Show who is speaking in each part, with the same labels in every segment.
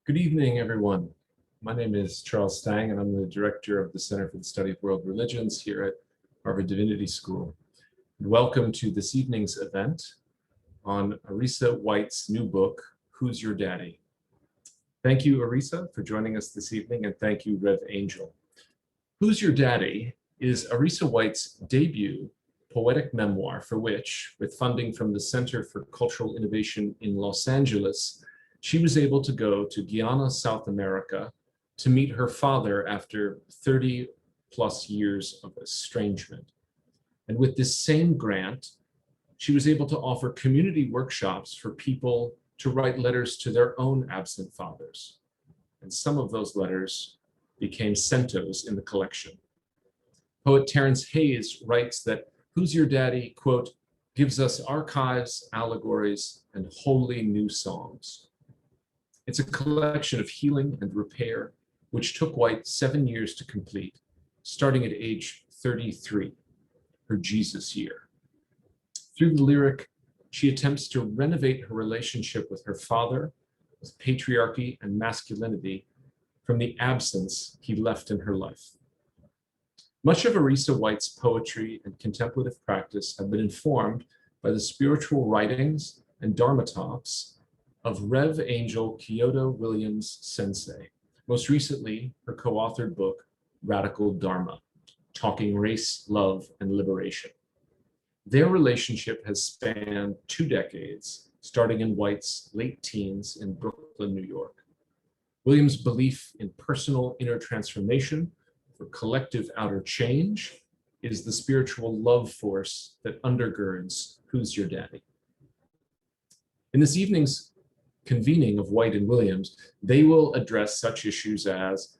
Speaker 1: Good evening, everyone. My name is Charles Stang, and I'm the director of the Center for the Study of World Religions here at Harvard Divinity School. And welcome to this evening's event on Arisa White's new book, Who's Your Daddy? Thank you, Arisa, for joining us this evening, and thank you, Rev Angel. Who's Your Daddy is Arisa White's debut poetic memoir for which, with funding from the Center for Cultural Innovation in Los Angeles, she was able to go to Guyana, South America, to meet her father after 30 plus years of estrangement. And with this same grant, she was able to offer community workshops for people to write letters to their own absent fathers. And some of those letters became centos in the collection. Poet Terrance Hayes writes that Who's Your Daddy, quote, gives us archives, allegories, and wholly new songs. It's a collection of healing and repair, which took White 7 years to complete, starting at age 33, her Jesus year. Through the lyric, she attempts to renovate her relationship with her father, with patriarchy and masculinity, from the absence he left in her life. Much of Arisa White's poetry and contemplative practice have been informed by the spiritual writings and dharma talks of Rev Angel Kyodo Williams Sensei, most recently her co-authored book, Radical Dharma, Talking Race, Love, and Liberation. Their relationship has spanned 2 decades, starting in White's late teens in Brooklyn, New York. Williams' belief in personal inner transformation for collective outer change is the spiritual love force that undergirds Who's Your Daddy? In this evening's convening of White and Williams, they will address such issues as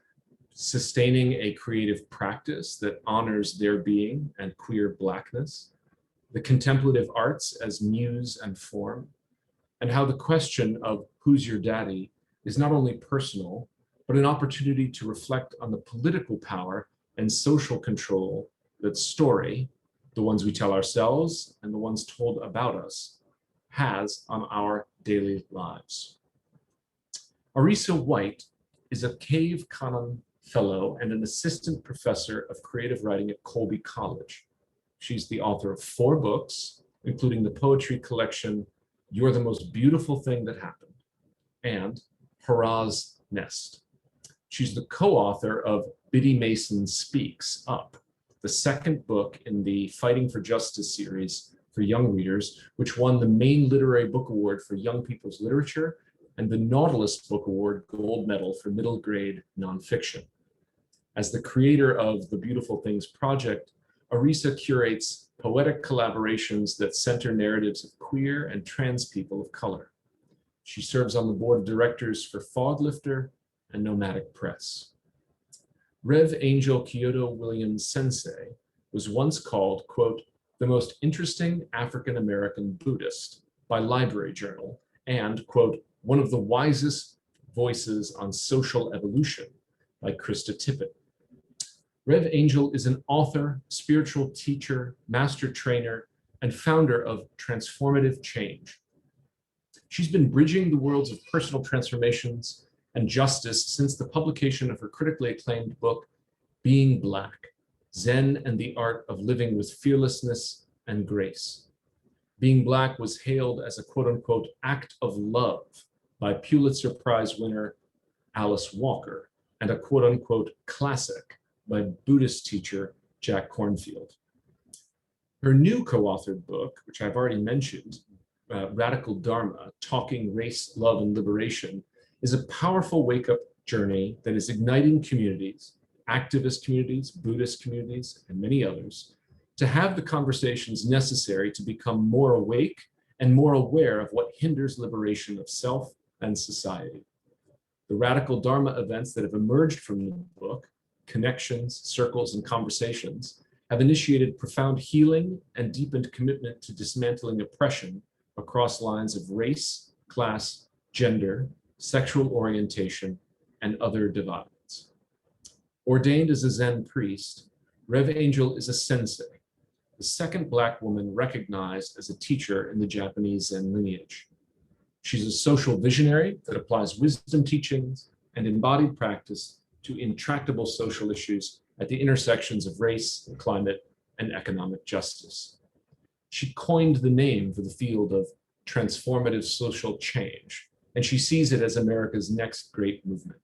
Speaker 1: sustaining a creative practice that honors their being and queer Blackness, the contemplative arts as muse and form, and how the question of who's your daddy is not only personal, but an opportunity to reflect on the political power and social control that story, the ones we tell ourselves and the ones told about us, has on our daily lives. Arisa White is a Cave Canem Fellow and an assistant professor of creative writing at Colby College. She's the author of 4 books, including the poetry collection, You're the Most Beautiful Thing That Happened, and Hurrah's Nest. She's the co-author of Biddy Mason Speaks Up, the 2nd book in the Fighting for Justice series for young readers, which won the Maine Literary Book Award for Young People's Literature and the Nautilus Book Award Gold Medal for middle grade nonfiction. As the creator of the Beautiful Things Project, Arisa curates poetic collaborations that center narratives of queer and trans people of color. She serves on the board of directors for Foglifter and Nomadic Press. Rev Angel Kyodo Williams Sensei was once called, quote, the most interesting African-American Buddhist by Library Journal, and, quote, one of the wisest voices on social evolution by Krista Tippett. Rev Angel is an author, spiritual teacher, master trainer, and founder of Transformative Change. She's been bridging the worlds of personal transformations and justice since the publication of her critically acclaimed book, Being Black, Zen and the Art of Living with Fearlessness and Grace. Being Black was hailed as a quote-unquote act of love by Pulitzer Prize winner Alice Walker and a quote-unquote classic by Buddhist teacher Jack Kornfield. Her new co-authored book, which I've already mentioned, Radical Dharma, Talking Race, Love, and Liberation, is a powerful wake-up journey that is igniting communities, activist communities, Buddhist communities, and many others, to have the conversations necessary to become more awake and more aware of what hinders liberation of self and society. The Radical Dharma events that have emerged from the book, connections, circles, and conversations, have initiated profound healing and deepened commitment to dismantling oppression across lines of race, class, gender, sexual orientation, and other divides. Ordained as a Zen priest, Rev Angel is a sensei, the 2nd Black woman recognized as a teacher in the Japanese Zen lineage. She's a social visionary that applies wisdom teachings and embodied practice to intractable social issues at the intersections of race, climate, and economic justice. She coined the name for the field of transformative social change, and she sees it as America's next great movement.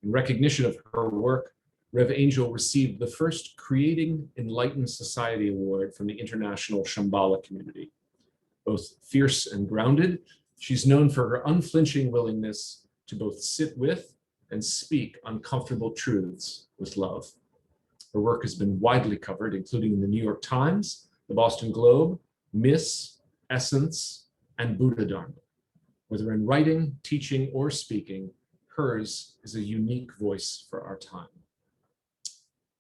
Speaker 1: In recognition of her work, Rev Angel received the first Creating Enlightened Society Award from the international Shambhala community. Both fierce and grounded, she's known for her unflinching willingness to both sit with and speak uncomfortable truths with love. Her work has been widely covered, including in the New York Times, the Boston Globe, Miss, Essence, and Buddha Dharma. Whether in writing, teaching, or speaking, hers is a unique voice for our time.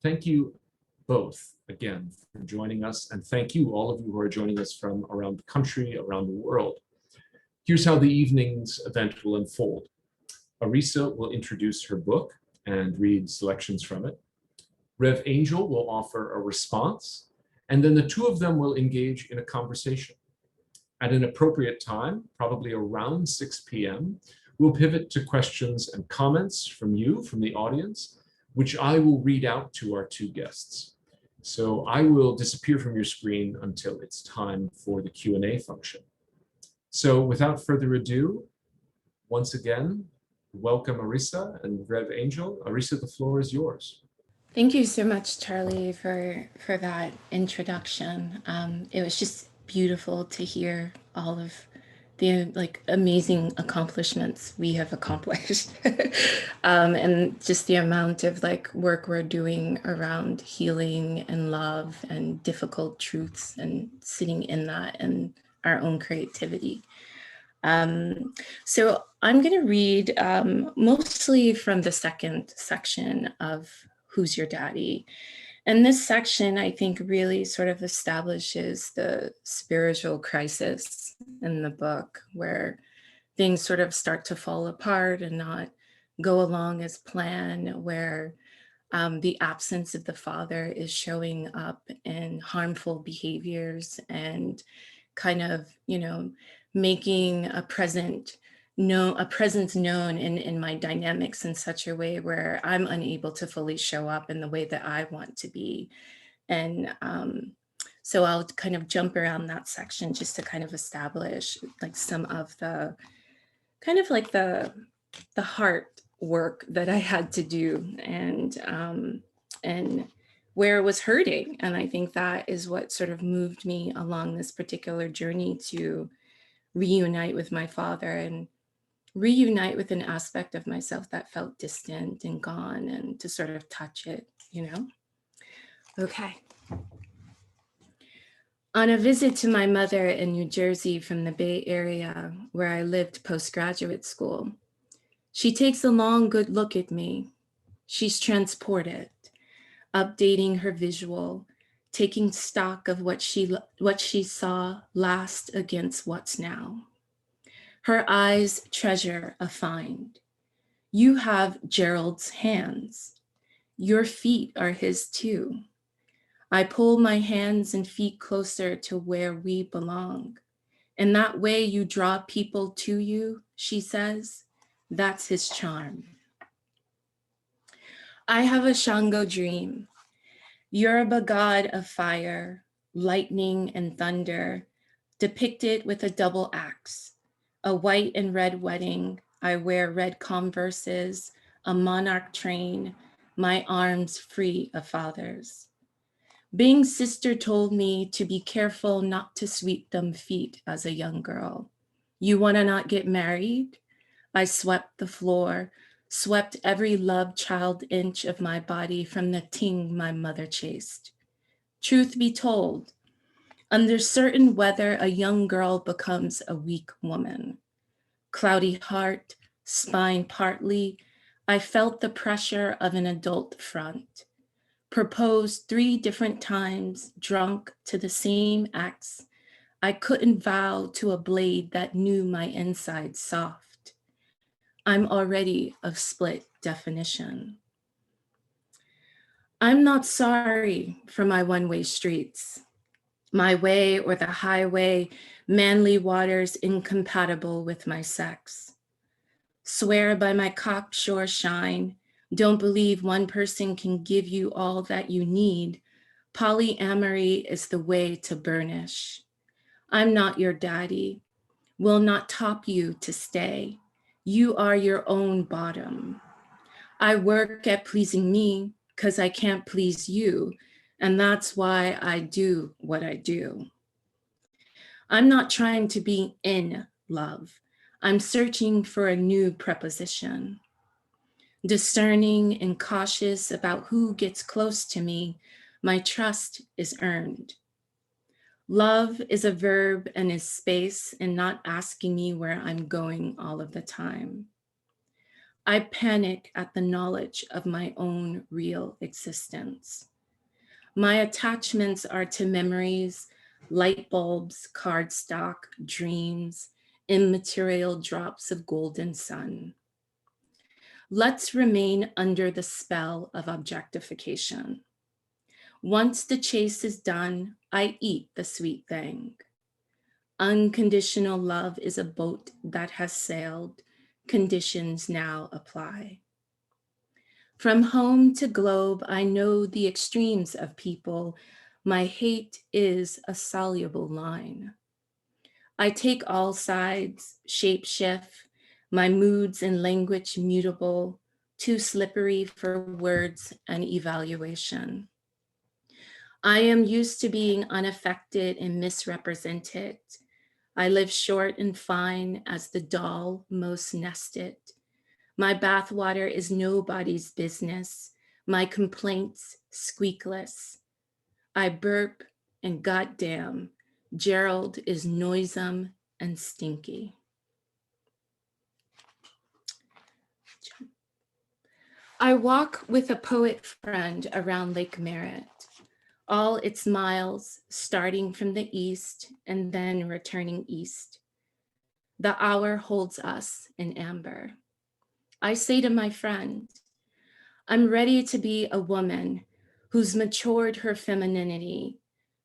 Speaker 1: Thank you both again for joining us, and thank you, all of you who are joining us from around the country, around the world. Here's how the evening's event will unfold. Arisa will introduce her book and read selections from it. Rev Angel will offer a response, and then the two of them will engage in a conversation. At an appropriate time, probably around 6 p.m., we'll pivot to questions and comments from you, from the audience, which I will read out to our two guests. So I will disappear from your screen until it's time for the Q&A function. So without further ado, once again, welcome Arisa and Rev Angel. Arisa, the floor is yours.
Speaker 2: Thank you so much, Charlie, for that introduction. It was just beautiful to hear all of the amazing accomplishments we have accomplished, and just the amount of work we're doing around healing and love and difficult truths and sitting in that and our own creativity. So I'm going to read mostly from the second section of Who's Your Daddy? And this section, I think, really sort of establishes the spiritual crisis in the book, where things sort of start to fall apart and not go along as planned, where the absence of the father is showing up in harmful behaviors and kind of, making a presence known in my dynamics in such a way where I'm unable to fully show up in the way that I want to be. And so I'll kind of jump around that section just to kind of establish some of the kind of the heart work that I had to do, and where it was hurting. And I think that is what sort of moved me along this particular journey to reunite with my father and reunite with an aspect of myself that felt distant and gone, and to sort of touch it, Okay. On a visit to my mother in New Jersey from the Bay Area, where I lived postgraduate school, she takes a long, good look at me. She's transported, updating her visual, taking stock of what she saw last against what's now. Her eyes treasure a find. You have Gerald's hands. Your feet are his too. I pull my hands and feet closer to where we belong. And that way you draw people to you, she says. That's his charm. I have a Shango dream. Yoruba god of fire, lightning and thunder, depicted with a double axe, a white and red wedding. I wear red Converses, a monarch train, my arms free of fathers. Bing's sister told me to be careful not to sweep them feet as a young girl. You want to not get married? I swept the floor, swept every love child inch of my body from the ting my mother chased. Truth be told, under certain weather, a young girl becomes a weak woman. Cloudy heart, spine partly, I felt the pressure of an adult front. Proposed 3 different times, drunk to the same axe. I couldn't vow to a blade that knew my inside soft. I'm already of split definition. I'm not sorry for my one-way streets. My way or the highway, manly waters incompatible with my sex. Swear by my cocksure shine, don't believe one person can give you all that you need. Polyamory is the way to burnish. I'm not your daddy, will not top you to stay. You are your own bottom. I work at pleasing me because I can't please you, and that's why I do what I do. I'm not trying to be in love. I'm searching for a new preposition. Discerning and cautious about who gets close to me, my trust is earned. Love is a verb and is space and not asking me where I'm going all of the time. I panic at the knowledge of my own real existence. My attachments are to memories, light bulbs, cardstock, dreams, immaterial drops of golden sun. Let's remain under the spell of objectification. Once the chase is done, I eat the sweet thing. Unconditional love is a boat that has sailed. Conditions now apply. From home to globe, I know the extremes of people. My hate is a soluble line. I take all sides, shape shift, my moods and language mutable, too slippery for words and evaluation. I am used to being unaffected and misrepresented. I live short and fine as the doll most nested. My bathwater is nobody's business. My complaints squeakless. I burp and goddamn, Gerald is noisome and stinky. I walk with a poet friend around Lake Merritt, all its miles starting from the east and then returning east. The hour holds us in amber. I say to my friend, I'm ready to be a woman who's matured her femininity,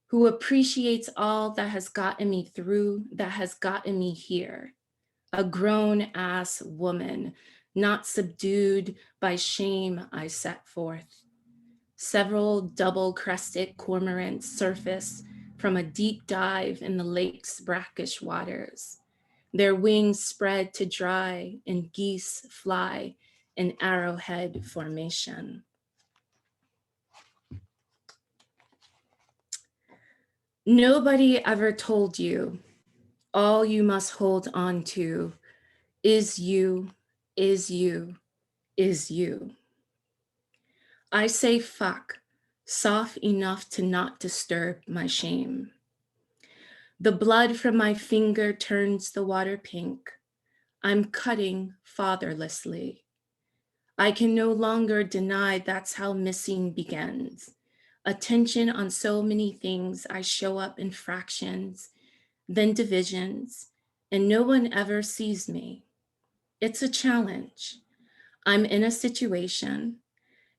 Speaker 2: who appreciates all that has gotten me through, that has gotten me here. A grown ass woman, not subdued by shame, I set forth. Several double crested cormorants surface from a deep dive in the lake's brackish waters. Their wings spread to dry and geese fly in arrowhead formation. Nobody ever told you all you must hold on to is you, is you, is you. I say fuck, soft enough to not disturb my shame. The blood from my finger turns the water pink. I'm cutting fatherlessly. I can no longer deny that's how missing begins. Attention on so many things, I show up in fractions, then divisions, and no one ever sees me. It's a challenge. I'm in a situation,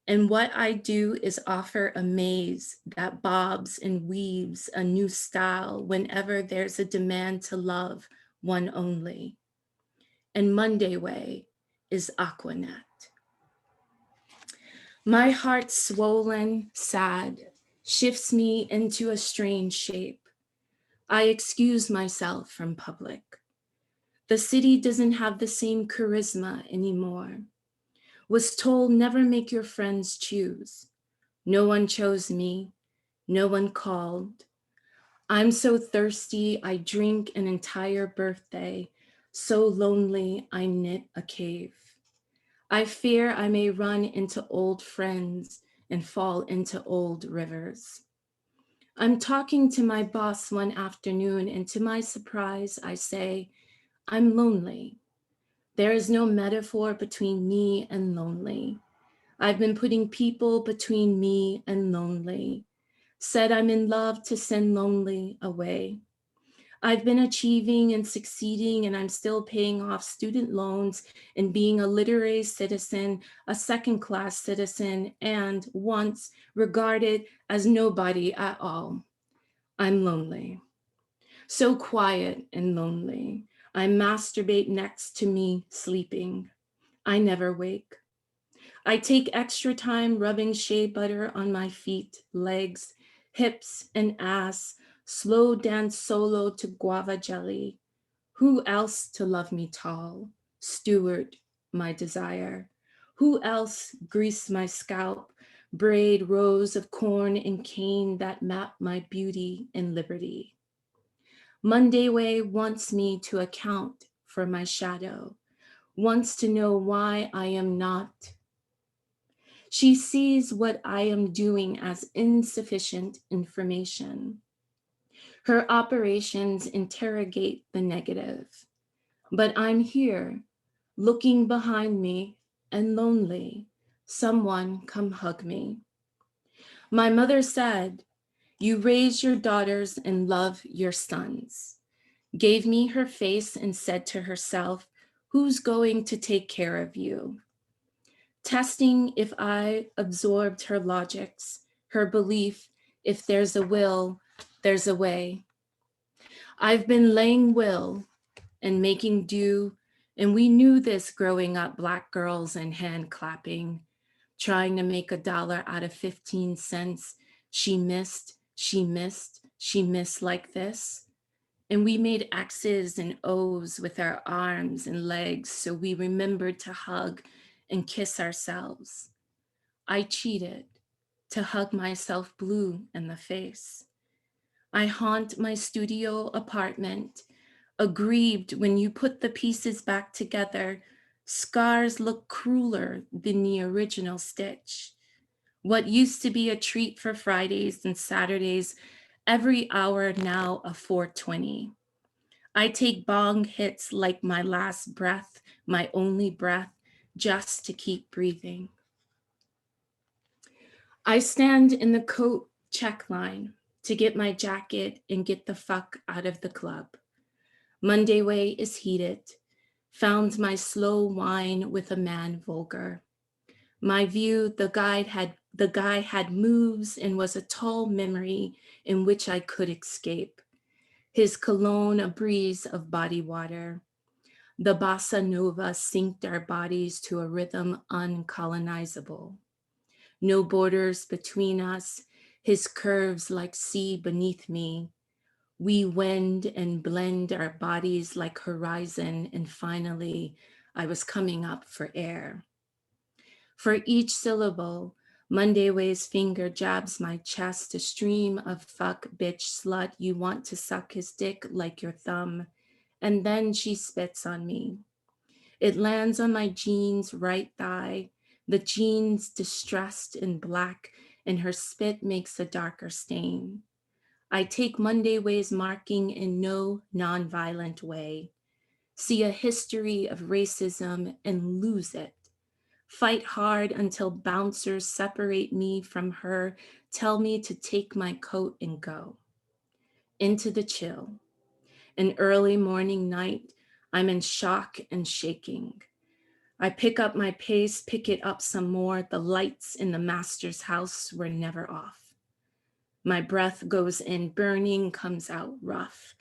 Speaker 2: and what I do is offer a maze that bobs and weaves a new style whenever there's a demand to love one only. And Monday Way is Aquanet. My heart swollen, sad, shifts me into a strange shape. I excuse myself from public. The city doesn't have the same charisma anymore. Was told never make your friends choose. No one chose me, no one called. I'm so thirsty, I drink an entire birthday. So lonely, I knit a cave. I fear I may run into old friends and fall into old rivers. I'm talking to my boss one afternoon, and to my surprise, I say, I'm lonely. There is no metaphor between me and lonely. I've been putting people between me and lonely. Said I'm in love to send lonely away. I've been achieving and succeeding, and I'm still paying off student loans and being a literary citizen, a second-class citizen, and once regarded as nobody at all. I'm lonely, so quiet and lonely. I masturbate next to me sleeping. I never wake. I take extra time rubbing shea butter on my feet, legs, hips, and ass, slow dance solo to guava jelly. Who else to love me tall, steward my desire? Who else grease my scalp, braid rows of corn and cane that map my beauty and liberty? Monday Way wants me to account for my shadow, wants to know why I am not. She sees what I am doing as insufficient information. Her operations interrogate the negative, but I'm here, looking behind me and lonely. Someone come hug me. My mother said, "You raise your daughters and love your sons." Gave me her face and said to herself, "Who's going to take care of you?" Testing if I absorbed her logics, her belief, if there's a will, there's a way. I've been laying will and making do, and we knew this growing up, Black girls and hand clapping, trying to make $1 out of 15 cents. She missed, she missed, she missed like this. And we made X's and O's with our arms and legs so we remembered to hug and kiss ourselves. I cheated to hug myself blue in the face. I haunt my studio apartment, aggrieved when you put the pieces back together. Scars look crueler than the original stitch. What used to be a treat for Fridays and Saturdays, every hour now a 420. I take bong hits like my last breath, my only breath, just to keep breathing. I stand in the coat check line to get my jacket and get the fuck out of the club. Monday Way is heated. Found my slow wine with a man vulgar. My view, the guy had moves and was a tall memory in which I could escape. His cologne a breeze of body water. The bossa nova synced our bodies to a rhythm uncolonizable. No borders between us, his curves like sea beneath me. We wend and blend our bodies like horizon, and finally, I was coming up for air. For each syllable, Monday Way's finger jabs my chest, a stream of fuck, bitch, slut, you want to suck his dick like your thumb. And then she spits on me. It lands on my jeans' right thigh, the jeans distressed in black, and her spit makes a darker stain. I take Monday Way's marking in no nonviolent way, see a history of racism and lose it. Fight hard until bouncers separate me from her, tell me to take my coat and go. Into the chill. An early morning night, I'm in shock and shaking. I pick up my pace, pick it up some more. The lights in the master's house were never off. My breath goes in burning, comes out rough.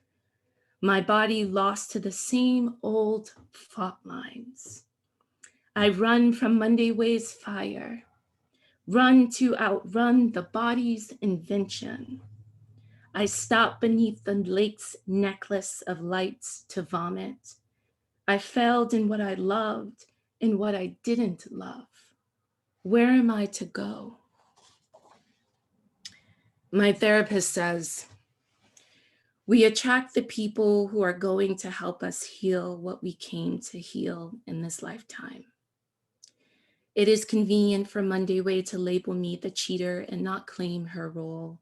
Speaker 2: My body lost to the same old fault lines. I run from Monday Way's fire, run to outrun the body's invention. I stop beneath the lake's necklace of lights to vomit. I failed in what I loved, in what I didn't love. Where am I to go? My therapist says, we attract the people who are going to help us heal what we came to heal in this lifetime. It is convenient for Monday Way to label me the cheater and not claim her role,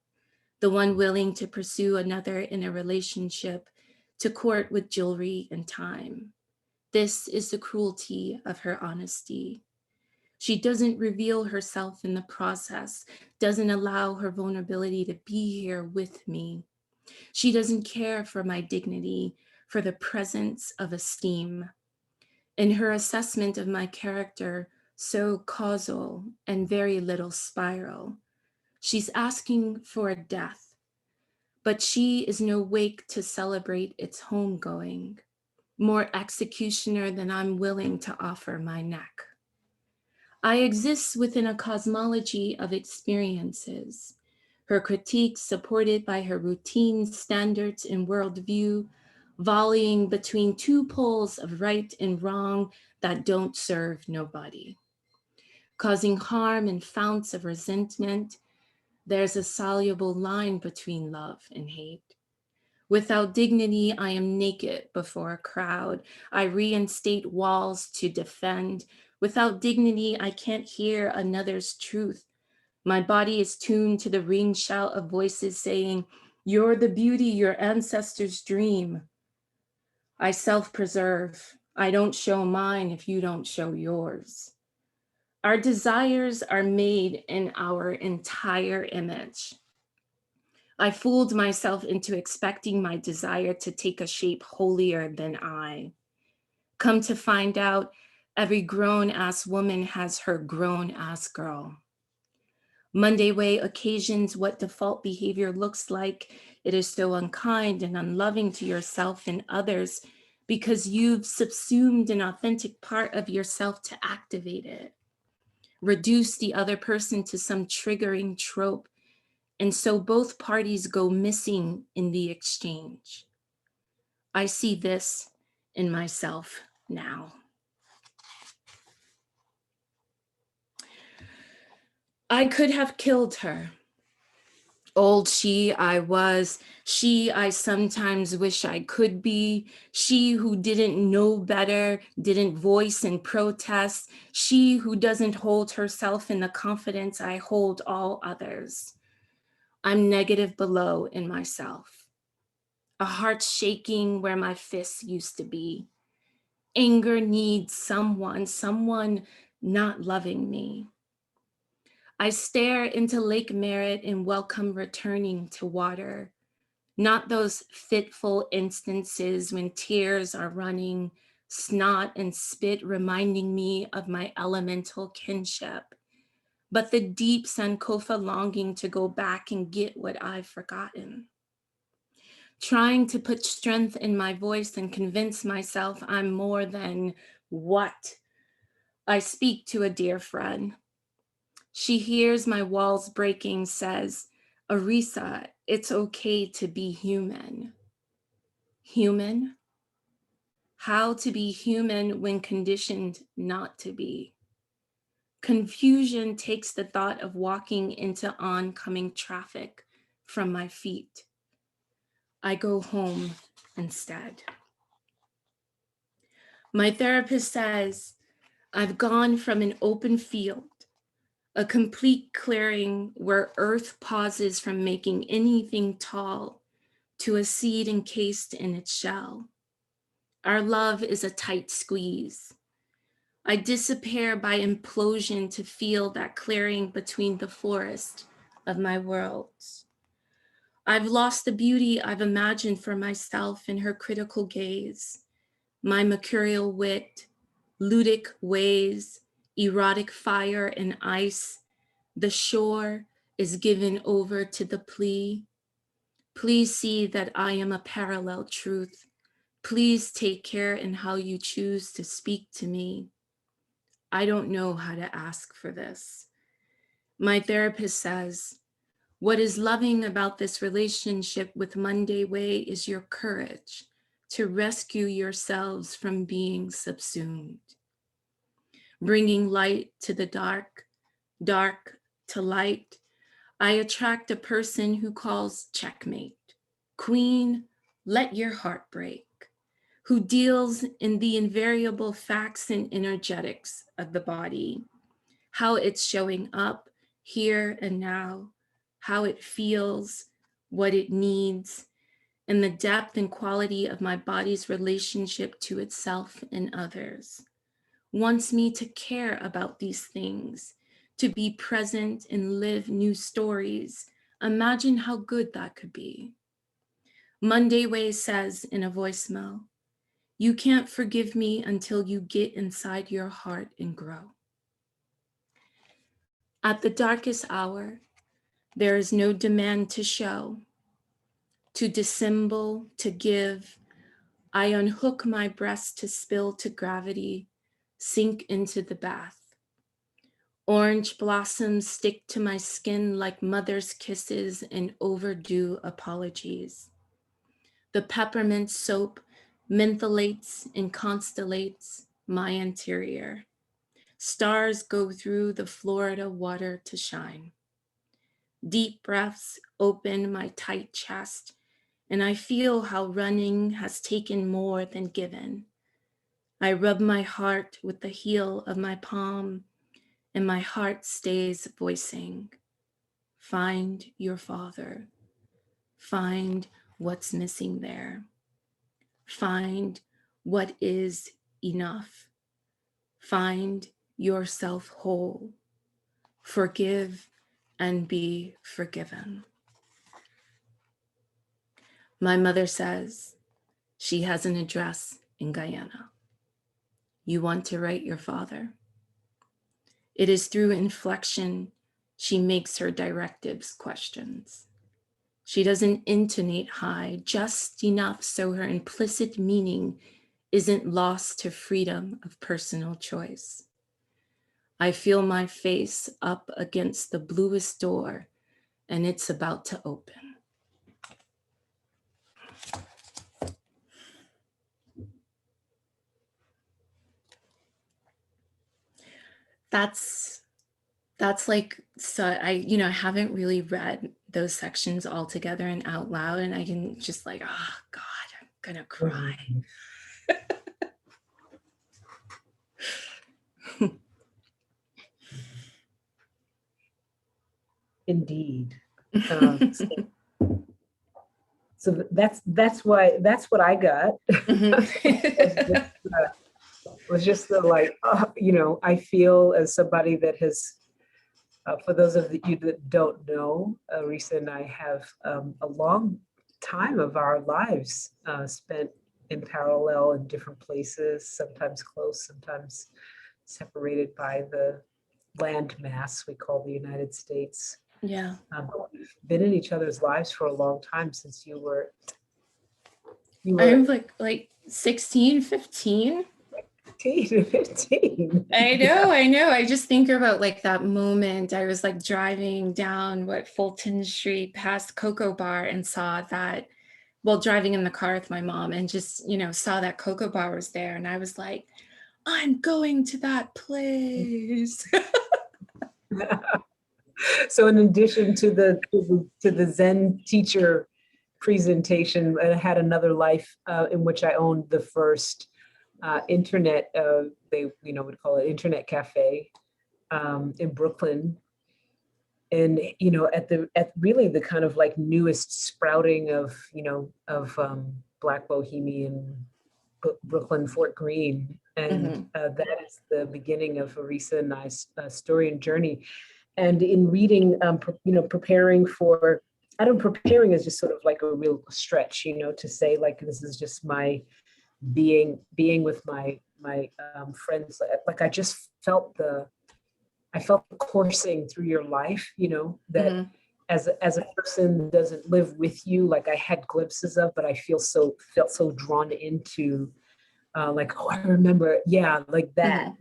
Speaker 2: the one willing to pursue another in a relationship, to court with jewelry and time. This is the cruelty of her honesty. She doesn't reveal herself in the process, doesn't allow her vulnerability to be here with me. She doesn't care for my dignity, for the presence of esteem. In her assessment of my character, so causal and very little spiral, she's asking for a death, but she is no wake to celebrate its homegoing, more executioner than I'm willing to offer my neck. I exist within a cosmology of experiences, her critiques supported by her routine standards and worldview, volleying between two poles of right and wrong that don't serve nobody. Causing harm and founts of resentment, there's a soluble line between love and hate. Without dignity, I am naked before a crowd. I reinstate walls to defend. Without dignity, I can't hear another's truth. My body is tuned to the ring shout of voices saying, "You're the beauty your ancestors dream." I self-preserve. I don't show mine if you don't show yours. Our desires are made in our entire image. I fooled myself into expecting my desire to take a shape holier than I. Come to find out, every grown-ass woman has her grown-ass girl. Monday way occasions what default behavior looks like. It is so unkind and unloving to yourself and others because you've subsumed an authentic part of yourself to activate it. Reduce the other person to some triggering trope, and so both parties go missing in the exchange. I see this in myself now. I could have killed her. Old she I was, she I sometimes wish I could be, she who didn't know better, didn't voice and protest, she who doesn't hold herself in the confidence I hold all others. I'm negative below in myself. A heart shaking where my fists used to be. Anger needs someone not loving me. I stare into Lake Merritt and welcome returning to water, not those fitful instances when tears are running, snot and spit reminding me of my elemental kinship, but the deep Sankofa longing to go back and get what I've forgotten. Trying to put strength in my voice and convince myself I'm more than what? I speak to a dear friend. She hears my walls breaking, says, "Arisa, it's okay to be human." Human? How to be human when conditioned not to be? Confusion takes the thought of walking into oncoming traffic from my feet. I go home instead. My therapist says, I've gone from an open field, a complete clearing where earth pauses from making anything tall, to a seed encased in its shell. Our love is a tight squeeze. I disappear by implosion to feel that clearing between the forest of my worlds. I've lost the beauty I've imagined for myself in her critical gaze, my mercurial wit, ludic ways, erotic fire and ice. The shore is given over to the plea. Please see that I am a parallel truth. Please take care in how you choose to speak to me. I don't know how to ask for this. My therapist says, what is loving about this relationship with Monday Way is your courage to rescue yourselves from being subsumed. Bringing light to the dark, dark to light, I attract a person who calls checkmate. Queen, let your heart break, who deals in the invariable facts and energetics of the body, how it's showing up here and now, how it feels, what it needs, and the depth and quality of my body's relationship to itself and others. Wants me to care about these things, to be present and live new stories. Imagine how good that could be. Monday Way says in a voicemail, you can't forgive me until you get inside your heart and grow. At the darkest hour, there is no demand to show. to dissemble, to give. I unhook my breast to spill to gravity, sink into the bath. Orange blossoms stick to my skin like mother's kisses and overdue apologies. The peppermint soap mentholates and constellates my interior. Stars go through the Florida water to shine. Deep breaths open my tight chest, and I feel how running has taken more than given. I rub my heart with the heel of my palm, and my heart stays voicing, find your father, find what's missing there, find what is enough, find yourself whole, forgive and be forgiven. My mother says she has an address in Guyana. You want to write your father? It is through inflection she makes her directives questions. She doesn't intonate high, just enough so her implicit meaning isn't lost to freedom of personal choice. I feel my face up against the bluest door, and it's about to open. That's like, so I haven't really read those sections all together and out loud, and I can just like, oh God, I'm gonna cry.
Speaker 3: Indeed. So that's what I got. Was just the like, I feel as somebody that has, for those of you that don't know, Arisa and I have a long time of our lives spent in parallel in different places, sometimes close, sometimes separated by the land mass we call the United States.
Speaker 2: Yeah.
Speaker 3: We've been in each other's lives for a long time since you were
Speaker 2: I'm like 16, 15.
Speaker 3: 15.
Speaker 2: I know. I just think about like that moment. I was like driving down Fulton Street past Cocoa Bar and saw that, driving in the car with my mom and just, saw that Cocoa Bar was there. And I was like, I'm going to that place.
Speaker 3: So in addition to the Zen teacher presentation, I had another life in which I owned the first internet, they would call it internet cafe in Brooklyn. And at really the kind of like newest sprouting of Black Bohemian Brooklyn, Fort Greene, and that is the beginning of Arisa and I's story and journey. And in reading, preparing for, preparing is just sort of like a real stretch, to say like this is just my being with my friends. Like I just felt the coursing through your life, that as a person doesn't live with you, like I had glimpses of, but I felt so drawn into. Like, oh, I remember, like that,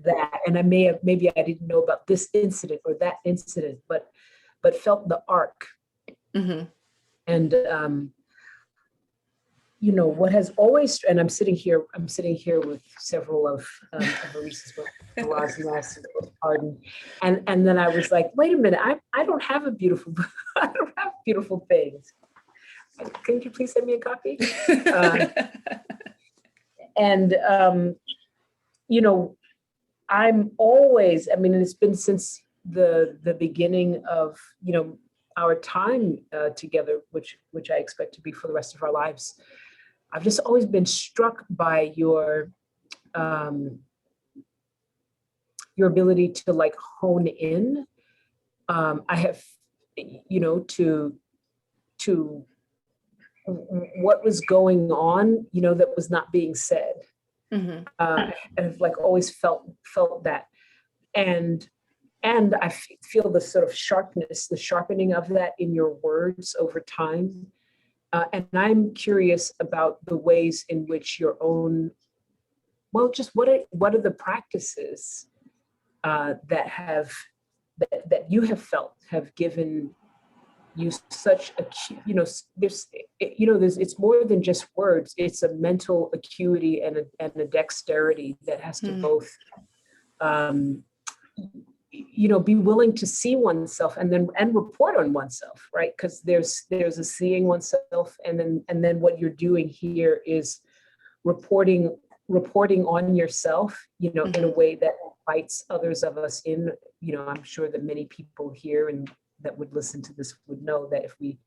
Speaker 3: and maybe I didn't know about this incident or that incident, but felt the arc. And what has always, and I'm sitting here with several of Arisa's books, pardon, and then I was like, wait a minute, I don't have beautiful things. Can you please send me a copy? And, I'm always, it's been since the beginning of, our time together, which I expect to be for the rest of our lives. I've just always been struck by your ability to like hone in. I have, to what was going on, that was not being said. I've like always felt that, and I feel the sort of sharpness, the sharpening of that in your words over time, And I'm curious about the ways in which your own, well, just what are the practices that you have felt have given you such a, it's more than just words. It's a mental acuity and a dexterity that has to both, be willing to see oneself and report on oneself, right? Because there's a seeing oneself, and then what you're doing here is reporting on yourself, in a way that invites others of us in. I'm sure that many people here and that would listen to this would know that if we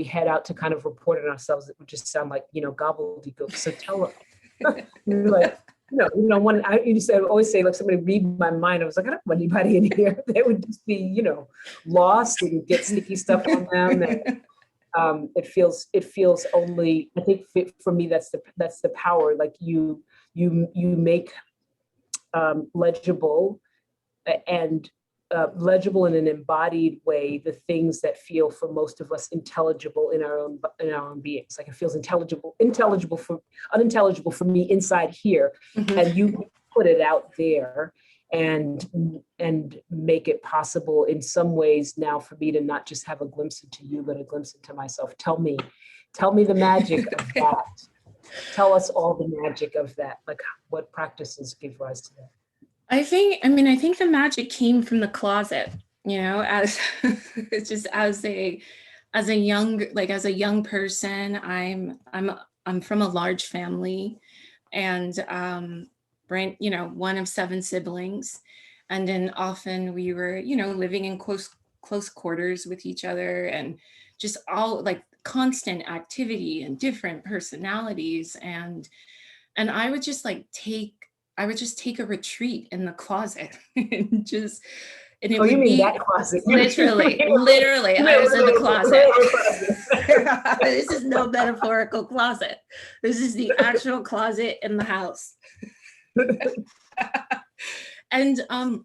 Speaker 3: head out to kind of report on ourselves, it would just sound like, gobbledygook. So tell us, like, when I always say, like, somebody read my mind, I was like, I don't want anybody in here. They would just be, lost and get sticky stuff on them. And it feels only, I think for me, that's the power. Like you make legible and legible in an embodied way the things that feel for most of us intelligible in our own beings. Like it feels unintelligible for me inside here, and you put it out there and make it possible in some ways now for me to not just have a glimpse into you, but a glimpse into myself. Tell me the magic of that. Tell us all the magic of that. Like, what practices give rise to that?
Speaker 2: I think the magic came from the closet, as it's just as a young person. I'm from a large family, and one of 7 siblings, and then often we were living in close quarters with each other, and just all like constant activity and different personalities, and I would just take a retreat in the closet and it would be that closet. Literally, I was in the closet. This is no metaphorical closet. This is the actual closet in the house. And I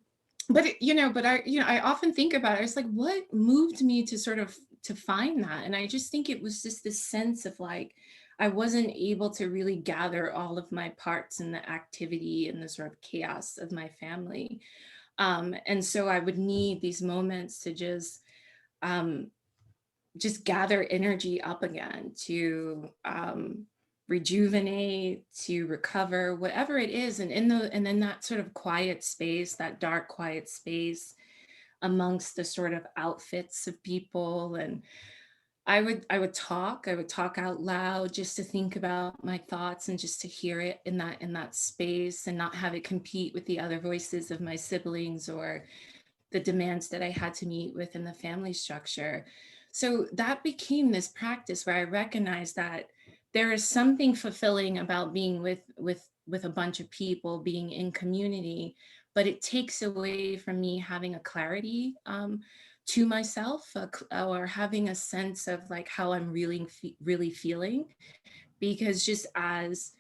Speaker 2: often think about it. It's like, what moved me to find that? And I just think it was just this sense of like, I wasn't able to really gather all of my parts in the activity and the sort of chaos of my family. And so I would need these moments to just gather energy up again, to rejuvenate, to recover, whatever it is. And then that sort of quiet space, that dark, quiet space amongst the sort of outfits of people. And I would talk out loud, just to think about my thoughts and just to hear it in that space, and not have it compete with the other voices of my siblings or the demands that I had to meet within the family structure. So that became this practice where I recognized that there is something fulfilling about being with a bunch of people, being in community, but it takes away from me having a clarity to myself, or having a sense of like how I'm really feeling. Because just as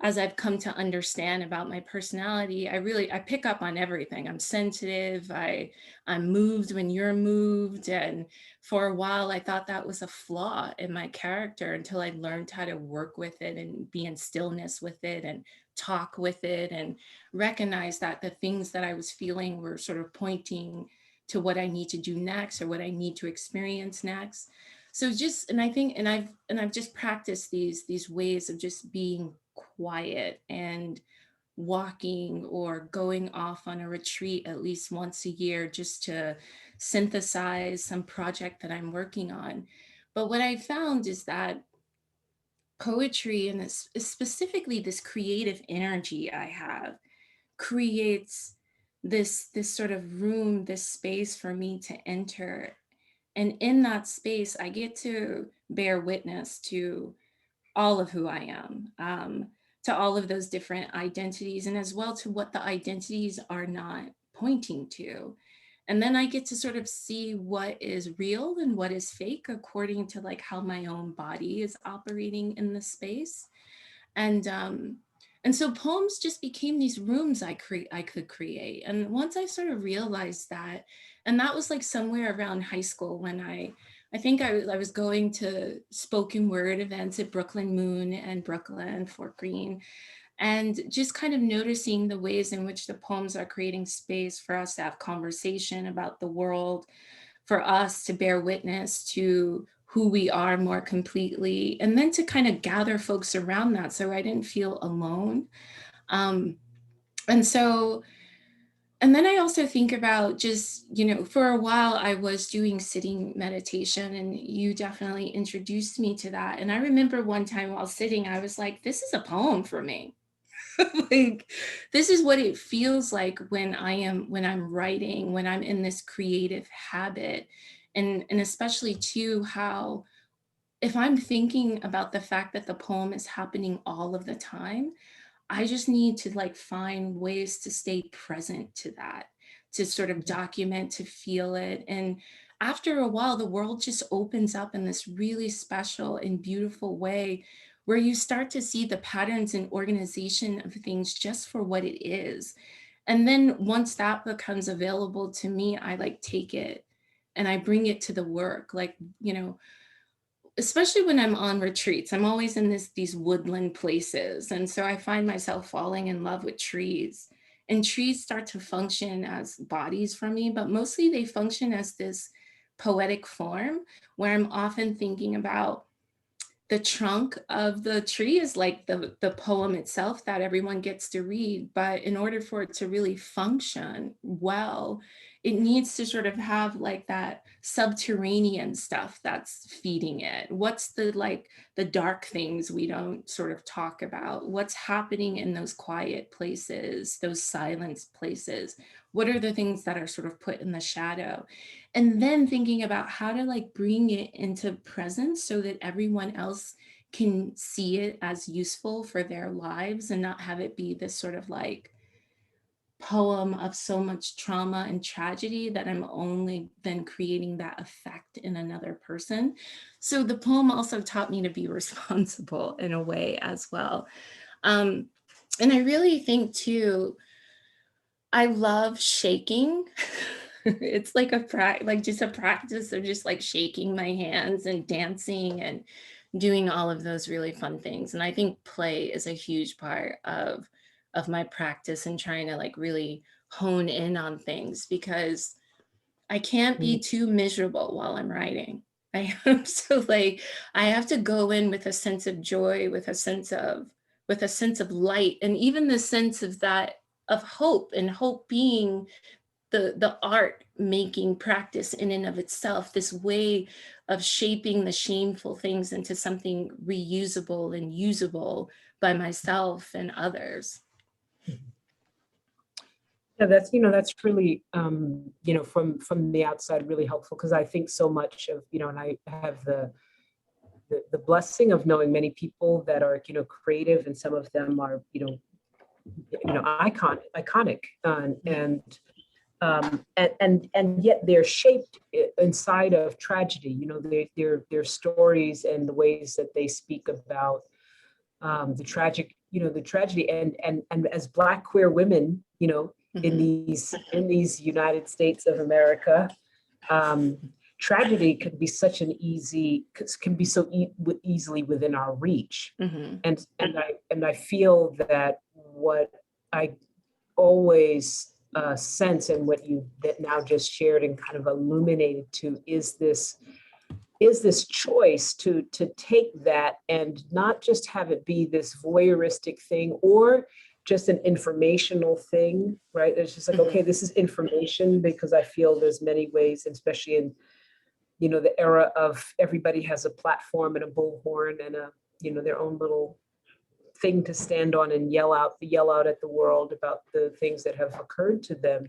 Speaker 2: I've come to understand about my personality, I pick up on everything. I'm sensitive. I'm moved when you're moved. And for a while, I thought that was a flaw in my character, until I learned how to work with it and be in stillness with it and talk with it, and recognize that the things that I was feeling were sort of pointing to what I need to do next, or what I need to experience next. So I've just practiced these ways of just being quiet and walking or going off on a retreat at least once a year, just to synthesize some project that I'm working on. But what I found is that poetry, and specifically this creative energy I have, creates this sort of room, this space for me to enter. And in that space, I get to bear witness to all of who I am, to all of those different identities, and as well to what the identities are not pointing to. And then I get to sort of see what is real and what is fake, according to like how my own body is operating in the space. And so poems just became these rooms I could create. And once I sort of realized that, and that was like somewhere around high school, when I think I was going to spoken word events at Brooklyn Moon and Brooklyn, Fort Greene, and just kind of noticing the ways in which the poems are creating space for us to have conversation about the world, for us to bear witness to who we are more completely, and then to kind of gather folks around that so I didn't feel alone. Um, and so, and then I also think about just, for a while I was doing sitting meditation, and you definitely introduced me to that. And I remember one time while sitting, I was like, this is a poem for me. Like, this is what it feels like when I'm writing, when I'm in this creative habit. And especially too, how if I'm thinking about the fact that the poem is happening all of the time, I just need to like find ways to stay present to that, to sort of document, to feel it. And after a while, the world just opens up in this really special and beautiful way where you start to see the patterns and organization of things just for what it is. And then once that becomes available to me, I like take it and I bring it to the work. Like, especially when I'm on retreats, I'm always in these woodland places. And so I find myself falling in love with trees. And trees start to function as bodies for me, but mostly they function as this poetic form where I'm often thinking about the trunk of the tree is like the poem itself that everyone gets to read. But in order for it to really function well, it needs to sort of have like that subterranean stuff that's feeding it. What's the dark things we don't sort of talk about? What's happening in those quiet places, those silenced places? What are the things that are sort of put in the shadow? And then thinking about how to like bring it into presence so that everyone else can see it as useful for their lives and not have it be this sort of like poem of so much trauma and tragedy that I'm only then creating that effect in another person. So the poem also taught me to be responsible in a way as well. And I really think too, I love shaking. It's like just a practice of just like shaking my hands and dancing and doing all of those really fun things. And I think play is a huge part of my practice and trying to like really hone in on things, because I can't be too miserable while I'm writing. I have to like, I have to go in with a sense of joy, with a sense of light, and even the sense of that of hope, and hope being the art making practice in and of itself, this way of shaping the shameful things into something reusable and usable by myself and others.
Speaker 3: Yeah, that's really, from the outside, really helpful, because I think so much of, and I have the blessing of knowing many people that are, creative, and some of them are, iconic, and yet they're shaped inside of tragedy. Their stories and the ways that they speak about the tragedy, and as Black queer women, in these United States of America, tragedy can be so easily within our reach. And I feel that what I always sense, and what you that now just shared and kind of illuminated to, is this choice to take that and not just have it be this voyeuristic thing or just an informational thing, right? It's just like, okay, this is information, because I feel there's many ways, especially in, the era of everybody has a platform and a bullhorn and their own little thing to stand on and yell out at the world about the things that have occurred to them,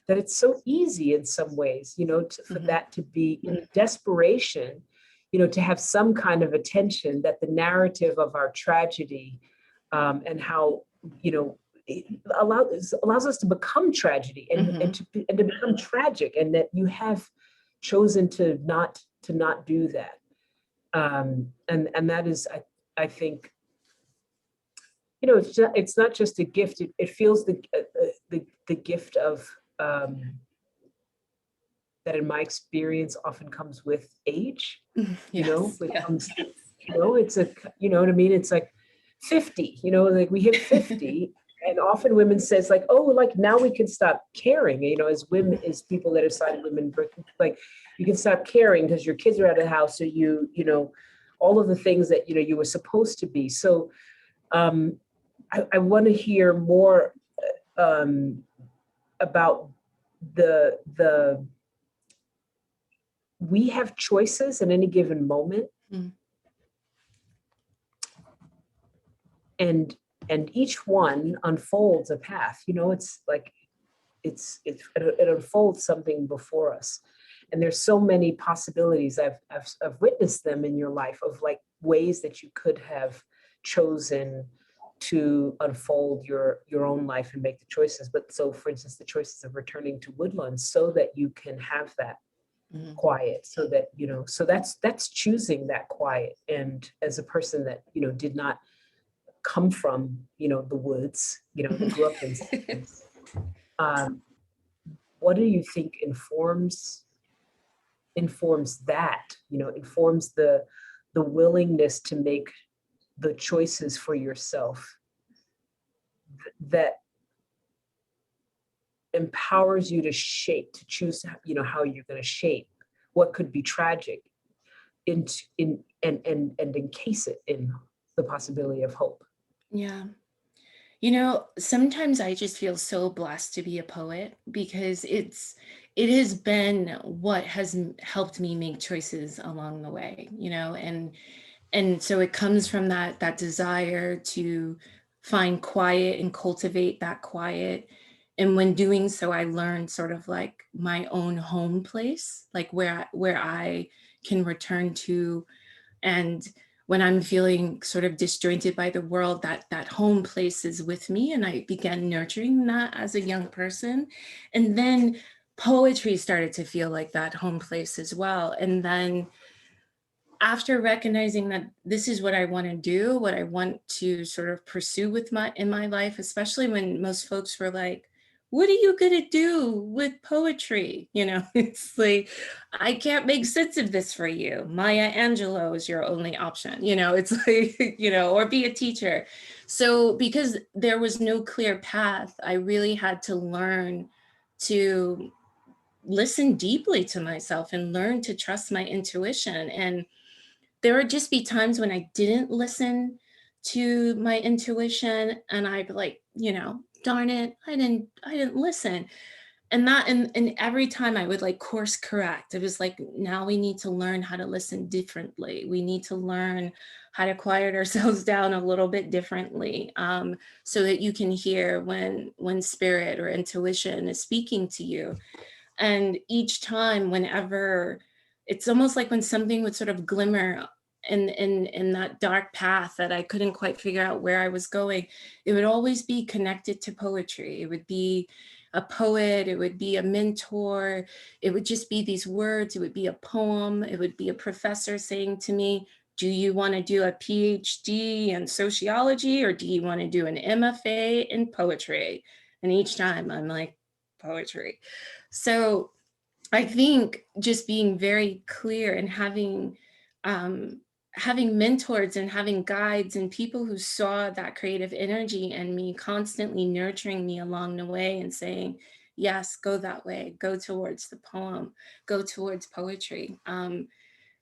Speaker 3: that it's so easy in some ways, for that to be in desperation, to have some kind of attention, that the narrative of our tragedy, and how, it allows us to become tragedy, and to become tragic, and that you have chosen to not do that. And that is, I think, it's not just a gift. It feels the gift of that in my experience often comes with age.
Speaker 2: Yes.
Speaker 3: It
Speaker 2: Yeah.
Speaker 3: comes, it's you know what I mean? It's like 50, like we hit 50 and often women says like, oh, like now we can stop caring, as women, as people that are sighted women, like you can stop caring because your kids are out of the house, or all of the things that, you were supposed to be. So I want to hear more about the we have choices at any given moment.
Speaker 2: Mm.
Speaker 3: And each one unfolds a path. It's like it unfolds something before us. And there's so many possibilities. I've witnessed them in your life of like ways that you could have chosen to unfold your own life and make the choices. But so, for instance, the choices of returning to woodlands so that you can have that quiet, so that, so that's choosing that quiet. And as a person that, did not come from, the woods, that grew up in cities, what do you think informs that, informs the willingness to make the choices for yourself that empowers you to choose, how you're going to shape what could be tragic and encase it in the possibility of hope?
Speaker 2: Yeah. Sometimes I just feel so blessed to be a poet because it has been what has helped me make choices along the way, and so it comes from that desire to find quiet and cultivate that quiet. And when doing so, I learned sort of like my own home place, like where I can return to. And when I'm feeling sort of disjointed by the world, that home place is with me. And I began nurturing that as a young person. And then poetry started to feel like that home place as well. And then after recognizing that this is what I want to do, what I want to sort of pursue in my life, especially when most folks were like, what are you going to do with poetry? It's like, I can't make sense of this for you. Maya Angelou is your only option. It's like, or be a teacher. So because there was no clear path, I really had to learn to listen deeply to myself and learn to trust my intuition. And there would just be times when I didn't listen to my intuition, and I'd be like, darn it, I didn't listen. And every time I would like course correct. It was like, now we need to learn how to listen differently. We need to learn how to quiet ourselves down a little bit differently, so that you can hear when spirit or intuition is speaking to you. And each time, whenever, it's almost like when something would sort of glimmer in that dark path that I couldn't quite figure out where I was going, it would always be connected to poetry. It would be a poet, it would be a mentor, it would just be these words, it would be a poem, it would be a professor saying to me, do you want to do a PhD in sociology, or do you want to do an MFA in poetry? And each time I'm like, poetry. So I think just being very clear and having mentors and having guides and people who saw that creative energy in me, constantly nurturing me along the way and saying, yes, go that way, go towards the poem, go towards poetry.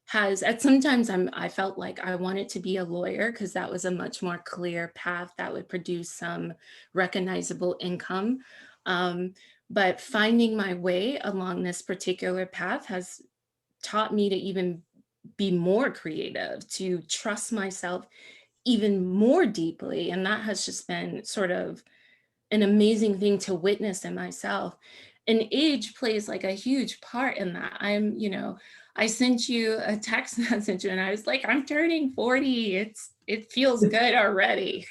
Speaker 2: Has at sometimes I felt like I wanted to be a lawyer because that was a much more clear path that would produce some recognizable income. But finding my way along this particular path has taught me to even be more creative, to trust myself even more deeply. And that has just been sort of an amazing thing to witness in myself. And age plays like a huge part in that. I sent you a text message and I was like, I'm turning 40. It feels good already,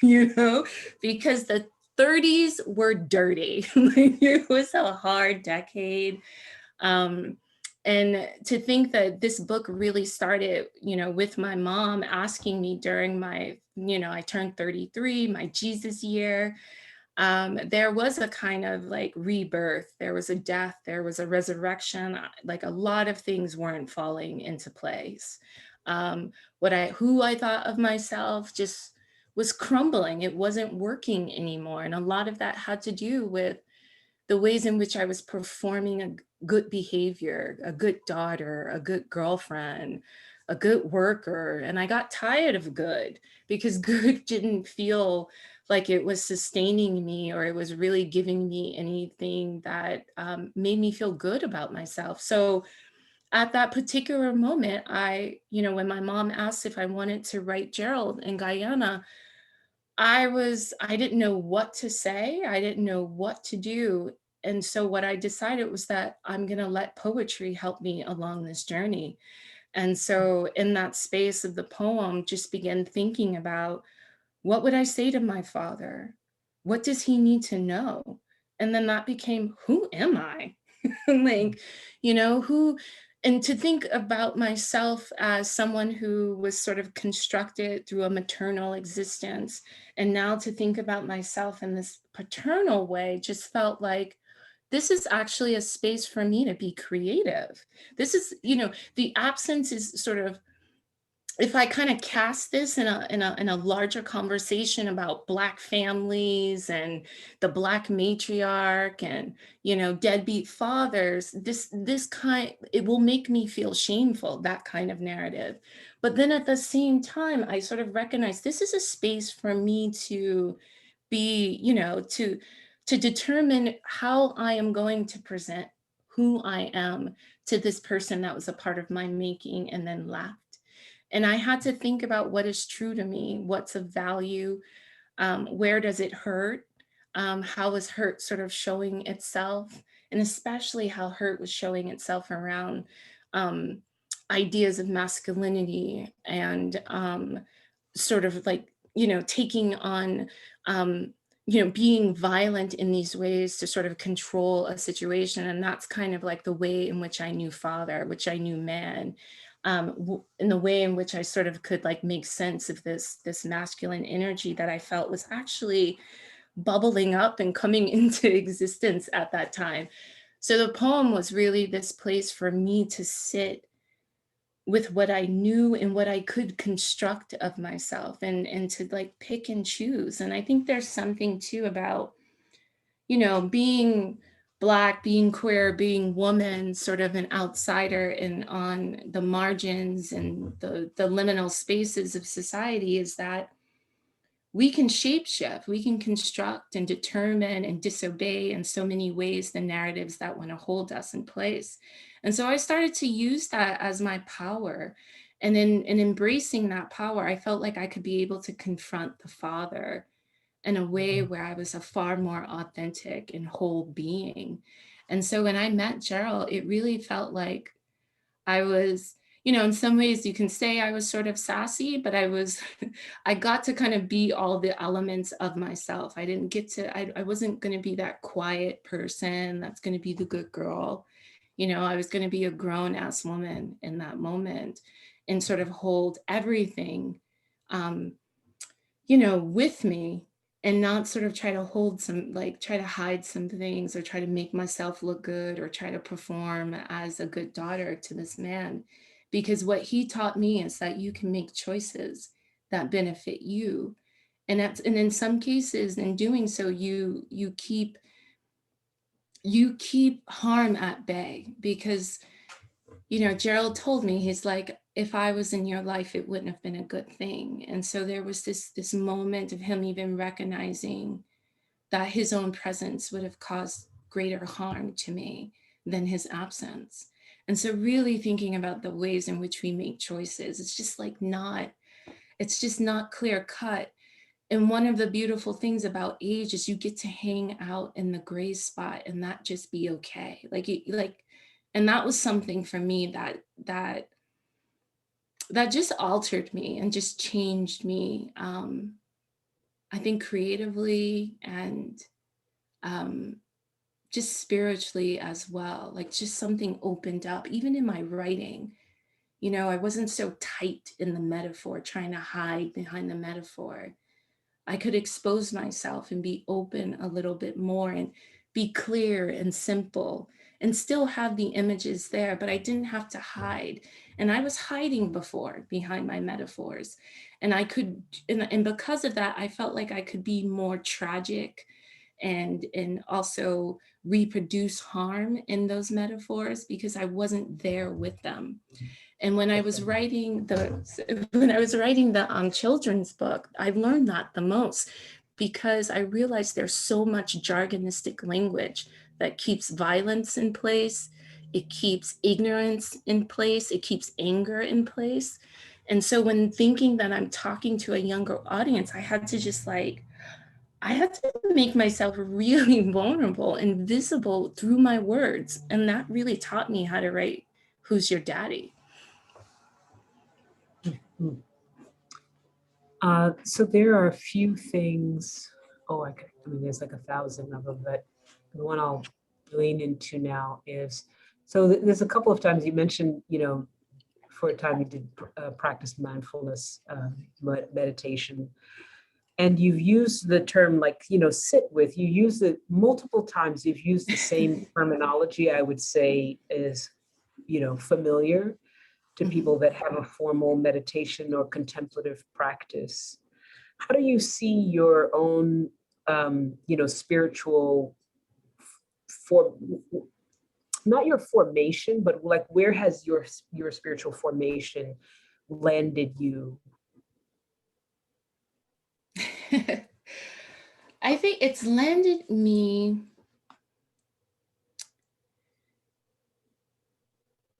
Speaker 2: because the 30s were dirty. It was a hard decade. And to think that this book really started, with my mom asking me during my, I turned 33, my Jesus year. there was a kind of like rebirth, there was a death, there was a resurrection, like a lot of things weren't falling into place. Who I thought of myself just was crumbling. It wasn't working anymore. And a lot of that had to do with the ways in which I was performing a good behavior, a good daughter, a good girlfriend, a good worker. And I got tired of good because good didn't feel like it was sustaining me or it was really giving me anything that made me feel good about myself. So at that particular moment, when my mom asked if I wanted to write Gerald in Guyana, I didn't know what to say. I didn't know what to do. And so what I decided was that I'm going to let poetry help me along this journey. And so in that space of the poem, just began thinking about, what would I say to my father? What does he need to know? And then that became, who am I? Like, who, and to think about myself as someone who was sort of constructed through a maternal existence. And now to think about myself in this paternal way just felt like, this is actually a space for me to be creative. This is, the absence is sort of, if I kind of cast this in a larger conversation about Black families and the Black matriarch and deadbeat fathers, this kind, it will make me feel shameful, that kind of narrative. But then at the same time, I sort of recognize this is a space for me to be, to determine how I am going to present who I am to this person that was a part of my making and then left. And I had to think about what is true to me, what's of value, where does it hurt, how is hurt sort of showing itself, and especially how hurt was showing itself around ideas of masculinity and sort of like, taking on, being violent in these ways to sort of control a situation. And that's kind of like the way in which I knew father, which I knew man, in the way in which I sort of could like make sense of this masculine energy that I felt was actually bubbling up and coming into existence at that time. So the poem was really this place for me to sit with what I knew and what I could construct of myself and to like pick and choose. And I think there's something too about, being Black, being queer, being woman, sort of an outsider and on the margins and the liminal spaces of society, is that we can shapeshift, we can construct and determine and disobey in so many ways the narratives that want to hold us in place. And so I started to use that as my power. And in embracing that power, I felt like I could be able to confront the father in a way where I was a far more authentic and whole being. And so when I met Gerald, it really felt like I was, in some ways you can say I was sort of sassy, but I got to kind of be all the elements of myself. I didn't get to, I wasn't going to be that quiet person that's going to be the good girl. I was going to be a grown ass woman in that moment and sort of hold everything, with me and not sort of try to hold some, like try to hide some things or try to make myself look good or try to perform as a good daughter to this man. Because what he taught me is that you can make choices that benefit you. And in some cases in doing so, you keep harm at bay because, Gerald told me, he's like, if I was in your life, it wouldn't have been a good thing. And so there was this moment of him even recognizing that his own presence would have caused greater harm to me than his absence. And so really thinking about the ways in which we make choices, it's just not clear cut. And one of the beautiful things about age is you get to hang out in the gray spot and that just be okay. And that was something for me that just altered me and just changed me. I think creatively and just spiritually as well. Like just something opened up, even in my writing. I wasn't so tight in the metaphor, trying to hide behind the metaphor. I could expose myself and be open a little bit more and be clear and simple and still have the images there, but I didn't have to hide. And I was hiding before behind my metaphors. And I could, and because of that, I felt like I could be more tragic and also reproduce harm in those metaphors because I wasn't there with them. And when I was writing the children's book, I learned that the most because I realized there's so much jargonistic language that keeps violence in place, it keeps ignorance in place, it keeps anger in place. And so when thinking that I'm talking to a younger audience, I had to just I had to make myself really vulnerable and visible through my words. And that really taught me how to write Who's Your Daddy?
Speaker 3: So there are a few things, I mean, there's like 1,000 of them, but the one I'll lean into now is, so there's a couple of times you mentioned, for a time you did practice mindfulness, meditation, and you've used the term sit with, you use it multiple times, you've used the same terminology, I would say is, familiar to people that have a formal meditation or contemplative practice. How do you see your own, spiritual, not your formation, but like where has your spiritual formation landed you?
Speaker 2: I think it's landed me,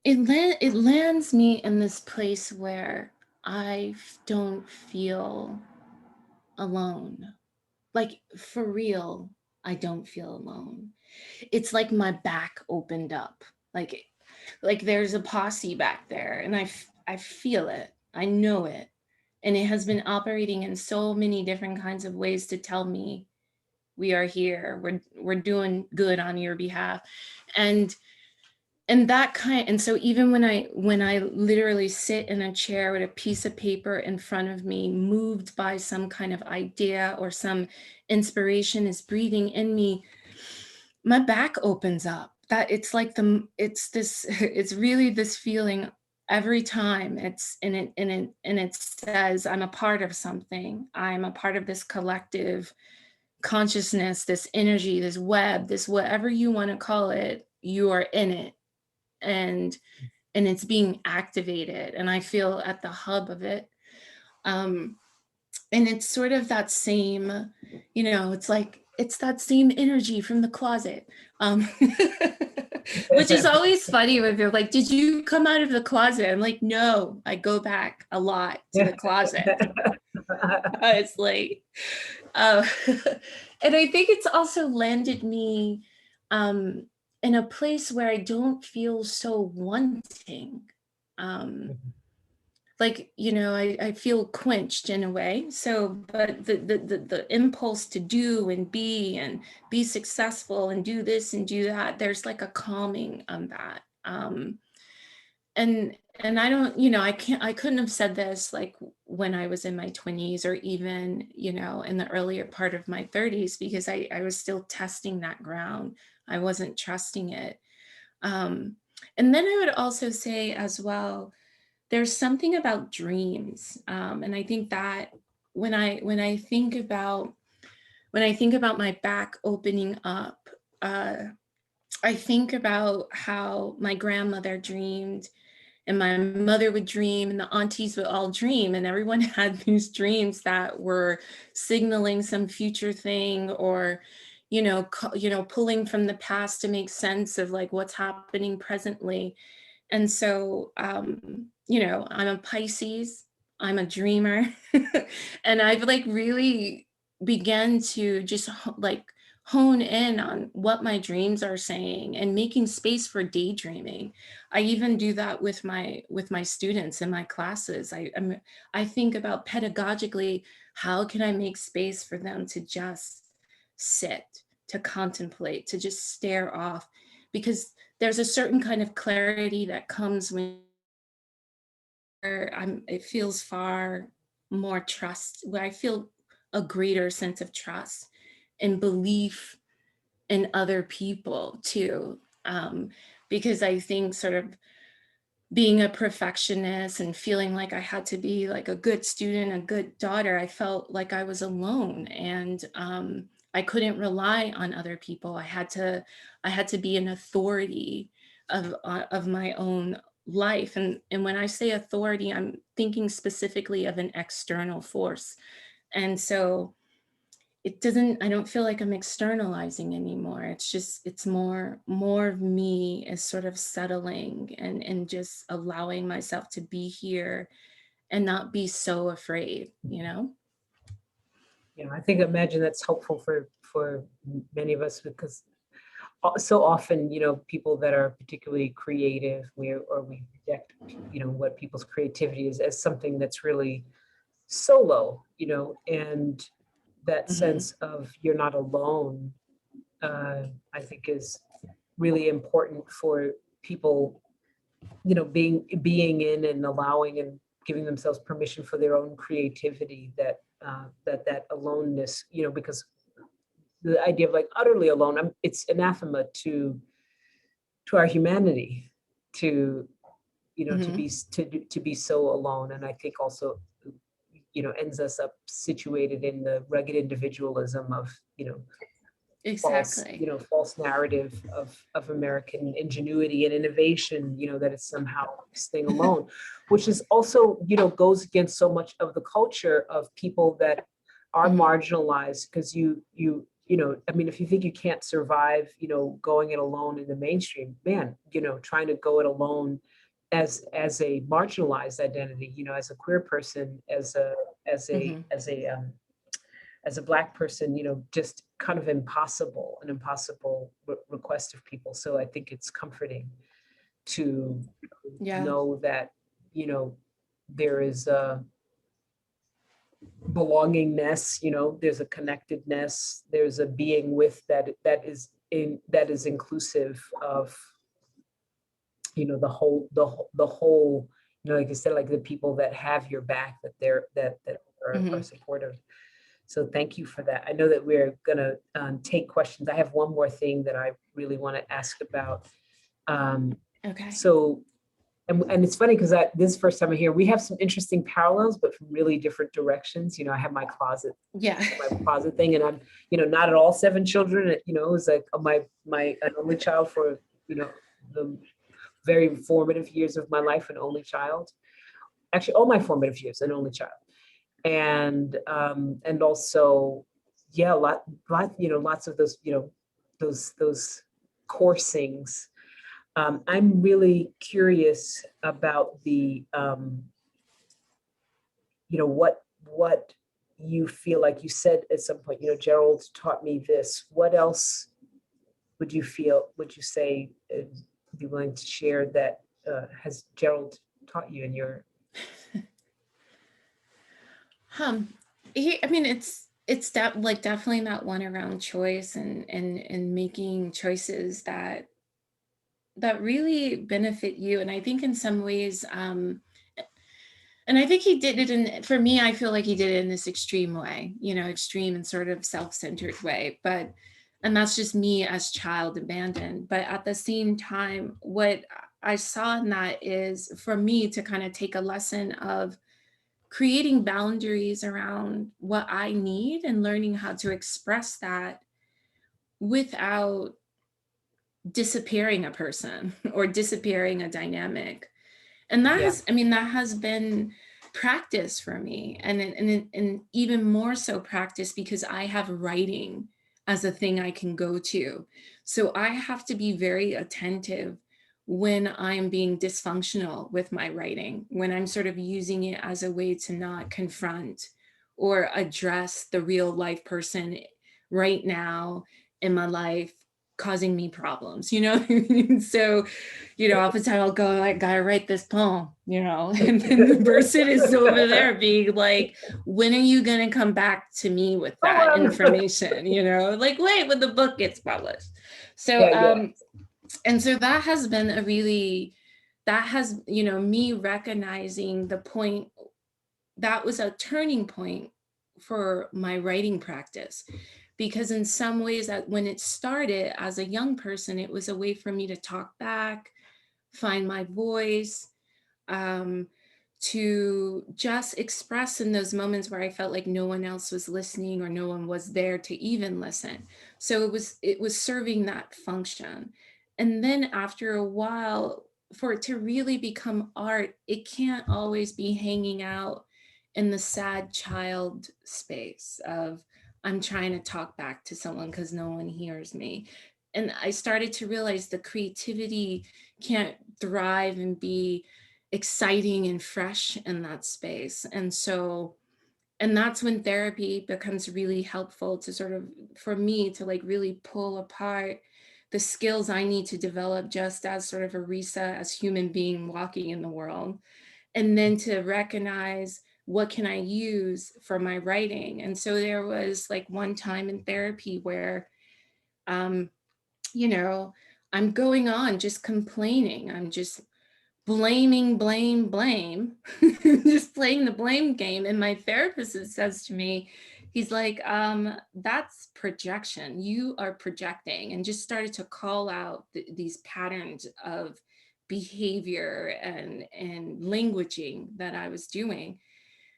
Speaker 2: it lands me in this place where I don't feel alone. Like for real, I don't feel alone. It's like my back opened up. Like there's a posse back there and I feel it. I know it. And it has been operating in so many different kinds of ways to tell me we are here. We're doing good on your behalf. And so even when I literally sit in a chair with a piece of paper in front of me, moved by some kind of idea or some inspiration is breathing in me, my back opens up. That it's really this feeling every time it says I'm a part of something. I'm a part of this collective consciousness, this energy, this web, this whatever you want to call it, you are in it. And it's being activated and I feel at the hub of it. And it's sort of that same, it's that same energy from the closet. Which is always funny when they're like, did you come out of the closet? I'm like, no, I go back a lot to the closet. It's like, and I think it's also landed me in a place where I don't feel so wanting. I feel quenched in a way. So, but the impulse to do and be successful and do this and do that, there's like a calming on that. And I don't, I couldn't have said this like when I was in my 20s or even, in the earlier part of my 30s, because I was still testing that ground. I wasn't trusting it. And then I would also say as well, there's something about dreams. And I think that when I think about my back opening up, I think about how my grandmother dreamed and my mother would dream and the aunties would all dream, and everyone had these dreams that were signaling some future thing or pulling from the past to make sense of like what's happening presently. And so I'm a Pisces, I'm a dreamer. And I've like really began to just like hone in on what my dreams are saying and making space for daydreaming. I even do that with my students in my classes. I think about pedagogically, how can I make space for them to just sit, to contemplate, to just stare off, because there's a certain kind of clarity that comes when it feels far more trust, where I feel a greater sense of trust and belief in other people too. Because I think sort of being a perfectionist and feeling like I had to be like a good student, a good daughter, I felt like I was alone, and I couldn't rely on other people. I had to be an authority of my own life. And when I say authority, I'm thinking specifically of an external force. And so I don't feel like I'm externalizing anymore. It's more of me is sort of settling and just allowing myself to be here and not be so afraid, you know?
Speaker 3: I think, imagine that's helpful for many of us, because so often, people that are particularly creative, we reject, what people's creativity is as something that's really solo, and that
Speaker 2: Mhm.
Speaker 3: sense of you're not alone, I think is really important for people, being in and allowing and giving themselves permission for their own creativity, that aloneness, because the idea of like utterly alone, it's anathema to our humanity, to to be so alone. And I think also ends us up situated in the rugged individualism of
Speaker 2: Exactly.
Speaker 3: false narrative of American ingenuity and innovation, that it's somehow this thing alone, which is also, goes against so much of the culture of people that are
Speaker 2: Mhm.
Speaker 3: marginalized. Because I mean, if you think you can't survive, going it alone in the mainstream, man, trying to go it alone as a marginalized identity, as a queer person, as a
Speaker 2: Mhm.
Speaker 3: Black person, just kind of an impossible request of people. So I think it's comforting to
Speaker 2: Yeah.
Speaker 3: know that, there is a belongingness, there's a connectedness, there's a being with that is inclusive of, the whole, like I said, like the people that have your back, that are
Speaker 2: Mhm.
Speaker 3: supportive. So thank you for that. I know that we're gonna take questions. I have one more thing that I really want to ask about.
Speaker 2: Okay.
Speaker 3: So, and it's funny because this is the first time I'm here. We have some interesting parallels, but from really different directions. I have my
Speaker 2: Yeah.
Speaker 3: closet thing, and I'm, not at all 7 children. It was like an only child for, the very formative years of my life, an only child. Actually, all my formative years, an only child. And also, yeah, lots of those, those coursings. I'm really curious about the, what you feel like. You said at some point, Gerald taught me this. What else would you say, be willing to share that has Gerald taught you in your?
Speaker 2: I mean, like definitely that one around choice and making choices that really benefit you. And I think in some ways, and I think he did it for me, I feel like he did it in this extreme way, extreme and sort of self-centered way. And that's just me as child abandoned. But at the same time, what I saw in that is for me to kind of take a lesson of creating boundaries around what I need and learning how to express that without disappearing a person or disappearing a dynamic. And
Speaker 3: Yeah,
Speaker 2: that has been practice for me, and even more so practice because I have writing as a thing I can go to. So I have to be very attentive when I'm being dysfunctional with my writing, when I'm sort of using it as a way to not confront or address the real life person right now in my life causing me problems, so half the time I'll go like, gotta write this poem, and then the person is over there being like, when are you gonna come back to me with that information? Like, wait, when the book gets published. So
Speaker 3: yeah.
Speaker 2: and so that has been me recognizing the point that was a turning point for my writing practice. Because in some ways, that when it started as a young person, it was a way for me to talk back, find my voice, to just express in those moments where I felt like no one else was listening or no one was there to even listen. So it was serving that function. And then after a while, for it to really become art, it can't always be hanging out in the sad child space of I'm trying to talk back to someone because no one hears me. And I started to realize the creativity can't thrive and be exciting and fresh in that space. And so, and that's when therapy becomes really helpful to sort of, for me to like really pull apart the skills I need to develop just as sort of Arisa, as human being walking in the world. And then to recognize what can I use for my writing. And so there was like one time in therapy where, you know, I'm going on just complaining. I'm just blame, just playing the blame game. And my therapist says to me, he's like, that's projection. You are projecting, and just started to call out these patterns of behavior and languaging that I was doing.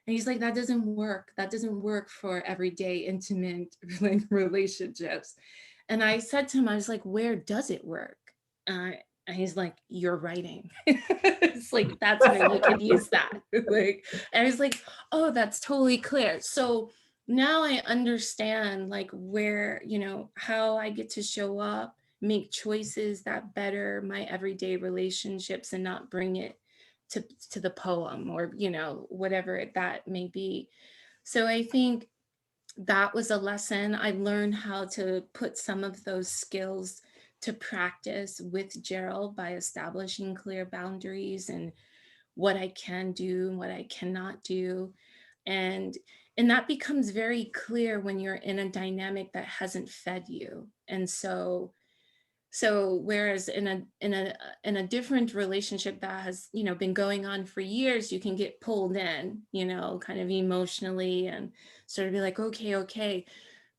Speaker 2: And he's like, that doesn't work. That doesn't work for everyday intimate relationships. And I said to him, I was like, where does it work? And he's like, you're writing. It's like, that's where you could use that. Like, and I was like, oh, that's totally clear. So now I understand like where, you know, how I get to show up, make choices that better my everyday relationships and not bring it to the poem or, you know, whatever that may be. So I think that was a lesson. I learned how to put some of those skills to practice with Gerald by establishing clear boundaries and what I can do and what I cannot do. And that becomes very clear when you're in a dynamic that hasn't fed you. And so whereas in a different relationship that has, you know, been going on for years, you can get pulled in, you know, kind of emotionally and sort of be like, okay,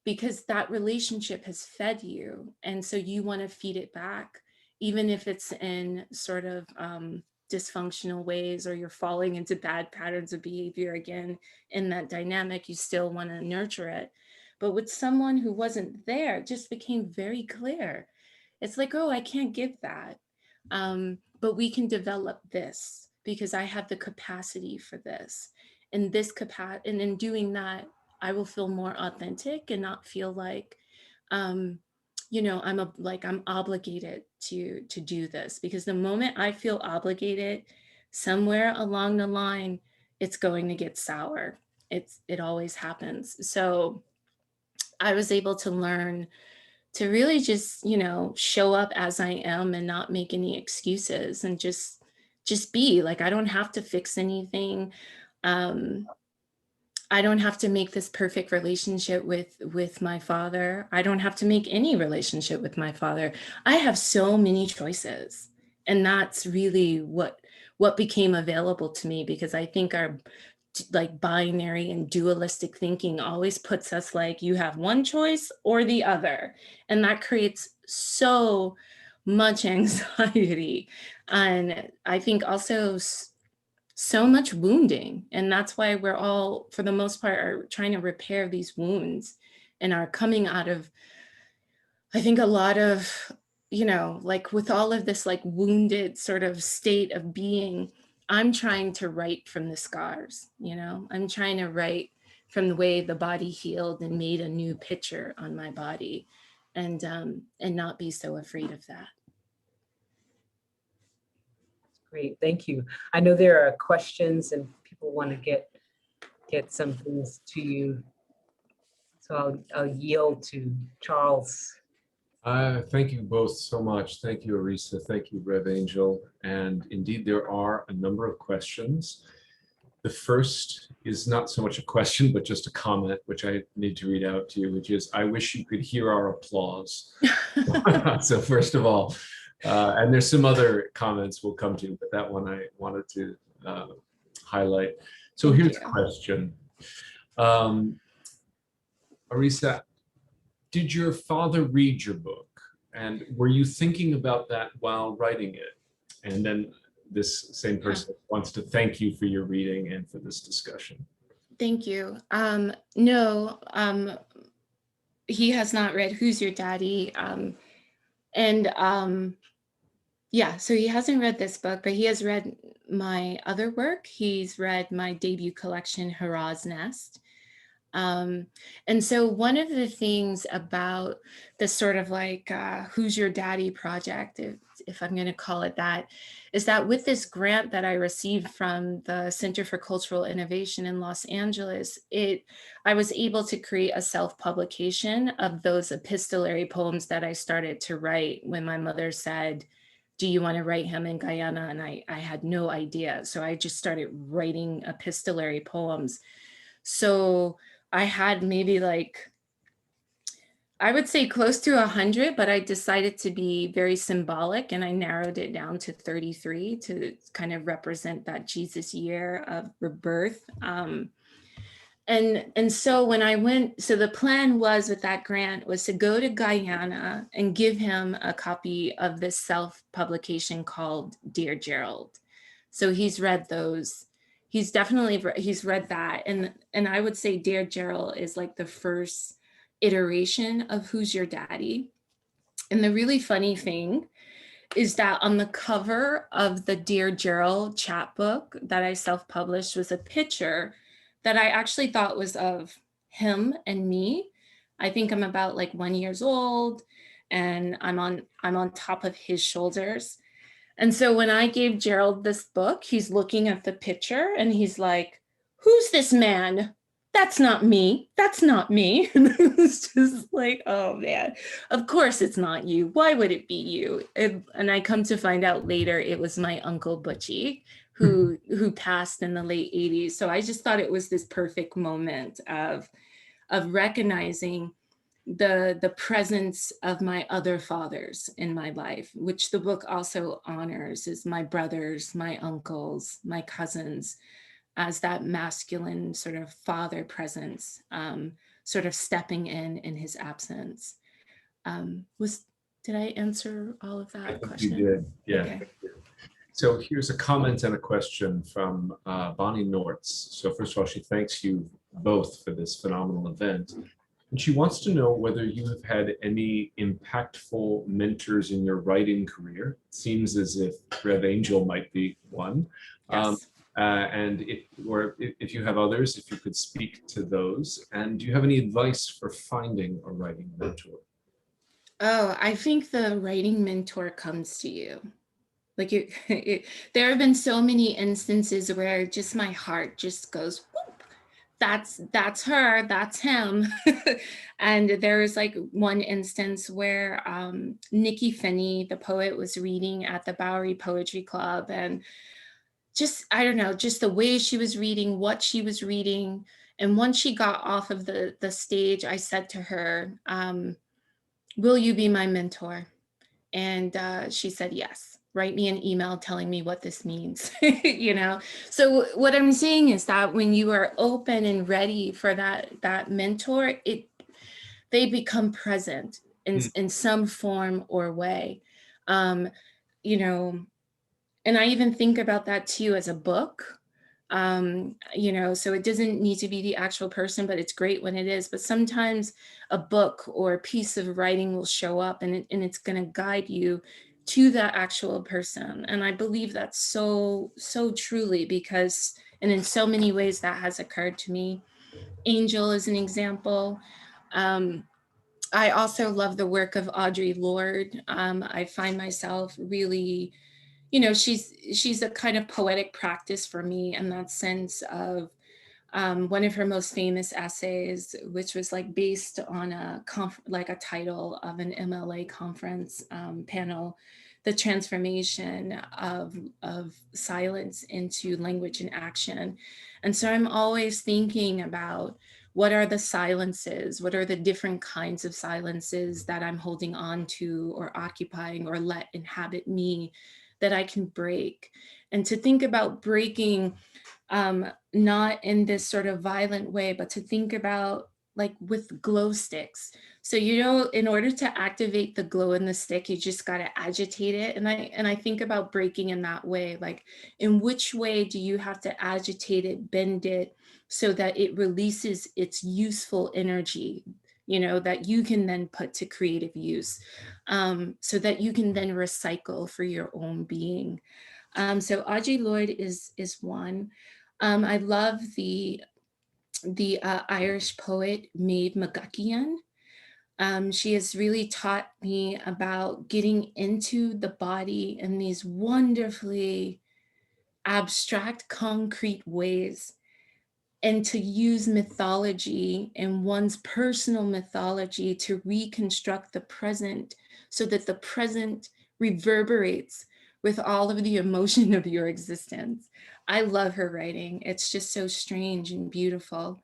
Speaker 2: because that relationship has fed you. And so you want to feed it back, even if it's in sort of dysfunctional ways, or you're falling into bad patterns of behavior again in that dynamic, you still want to nurture it. But with someone who wasn't there, it just became very clear. It's like, oh, I can't give that. But we can develop this because I have the capacity for this. And this capacity, and in doing that, I will feel more authentic and not feel like, you know, I'm obligated to do this. Because the moment I feel obligated, somewhere along the line, it's going to get sour. It always happens. So I was able to learn to really just, you know, show up as I am and not make any excuses and just be like, I don't have to fix anything. I don't have to make this perfect relationship with my father. I don't have to make any relationship with my father. I have so many choices. And that's really what became available to me, because I think our like binary and dualistic thinking always puts us like, you have one choice or the other. And that creates so much anxiety. And I think also so much wounding. And that's why we're all, for the most part, are trying to repair these wounds and are coming out of, I think, a lot of, you know, like with all of this like wounded sort of state of being, I'm trying to write from the scars, you know, I'm trying to write from the way the body healed and made a new picture on my body, and not be so afraid of that.
Speaker 3: Great, thank you. I know there are questions and people want to get some things to you. So I'll yield to Charles.
Speaker 1: Thank you both so much. Thank you, Arisa. Thank you, Rev Angel. And indeed, there are a number of questions. The first is not so much a question, but just a comment, which I need to read out to you, which is, I wish you could hear our applause. So first of all, and there's some other comments we'll come to, but that one I wanted to highlight. So here's a question. Arisa, did your father read your book? And were you thinking about that while writing it? And then this same person wants to thank you for your reading and for this discussion.
Speaker 2: Thank you. No, he has not read Who's Your Daddy? Yeah, so he hasn't read this book, but he has read my other work. He's read my debut collection, Hurrah's Nest. And so one of the things about this sort of like Who's Your Daddy project, if I'm going to call it that, is that with this grant that I received from the Center for Cultural Innovation in Los Angeles, I was able to create a self-publication of those epistolary poems that I started to write when my mother said, do you want to write him in Guyana? And I had no idea. So I just started writing epistolary poems. So I had maybe like, I would say close to 100, but I decided to be very symbolic and I narrowed it down to 33 to kind of represent that Jesus year of rebirth. And so when I went, so the plan was with that grant was to go to Guyana and give him a copy of this self-publication called Dear Gerald. So he's read those. He's read that. And I would say Dear Gerald is like the first iteration of Who's Your Daddy? And the really funny thing is that on the cover of the Dear Gerald chapbook that I self-published was a picture that I actually thought was of him and me. I think I'm about like 1 year old and I'm on top of his shoulders. And so when I gave Gerald this book, he's looking at the picture and he's like, who's this man? That's not me. That's not me. And it was just like, oh man, of course it's not you. Why would it be you? And I come to find out later, it was my Uncle Butchie who passed in the late 80s. So I just thought it was this perfect moment of recognizing the presence of my other fathers in my life, which the book also honors, is my brothers, my uncles, my cousins, as that masculine sort of father presence, sort of stepping in his absence. Did I answer all of that question?
Speaker 1: You did, yeah.
Speaker 2: Okay.
Speaker 1: So here's a comment and a question from Bonnie Nortz. So first of all, she thanks you both for this phenomenal event. And she wants to know whether you have had any impactful mentors in your writing career. It seems as if Rev Angel might be one.
Speaker 2: Yes.
Speaker 1: And if you have others, if you could speak to those. And do you have any advice for finding a writing mentor?
Speaker 2: Oh, I think the writing mentor comes to you. Like there have been so many instances where just my heart just goes, whoop, that's her, that's him. And there was like one instance where Nikki Finney, the poet, was reading at the Bowery Poetry Club, and just, I don't know, just the way she was reading, what she was reading. And once she got off of the stage, I said to her, will you be my mentor? And she said, yes, write me an email telling me what this means, you know? So what I'm saying is that when you are open and ready for that mentor, they become present in some form or way. You know, and I even think about that too as a book. You know, so it doesn't need to be the actual person, but it's great when it is. But sometimes a book or a piece of writing will show up and it's going to guide you to that actual person. And I believe that so truly, because, and in so many ways that has occurred to me. Angel is an example. I also love the work of Audre Lorde. I find myself really, you know, she's a kind of poetic practice for me in that sense of one of her most famous essays, which was like based on a title of an MLA conference panel, the transformation of silence into language and action. And so I'm always thinking about what are the silences, what are the different kinds of silences that I'm holding on to or occupying or let inhabit me that I can break. And to think about breaking not in this sort of violent way, but to think about like with glow sticks. So, you know, in order to activate the glow in the stick, you just got to agitate it. And I think about breaking in that way, like in which way do you have to agitate it, bend it so that it releases its useful energy, you know, that you can then put to creative use, so that you can then recycle for your own being. So Audre Lorde is one. I love the Irish poet Maeve McGuckian. She has really taught me about getting into the body in these wonderfully abstract, concrete ways, and to use mythology and one's personal mythology to reconstruct the present so that the present reverberates with all of the emotion of your existence. I love her writing. It's just so strange and beautiful.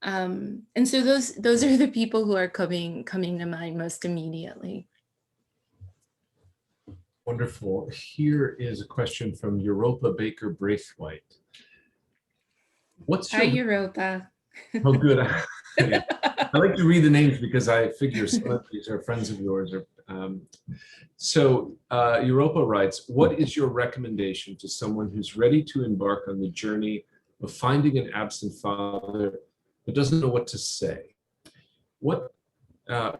Speaker 2: And so those are the people who are coming to mind most immediately.
Speaker 1: Wonderful. Here is a question from Europa Baker Braithwaite. What's
Speaker 2: Hi,
Speaker 1: your...
Speaker 2: Europa.
Speaker 1: Oh, good. Yeah. I like to read the names because I figure some of these are friends of yours. Europa writes, what is your recommendation to someone who's ready to embark on the journey of finding an absent father but doesn't know what to say? And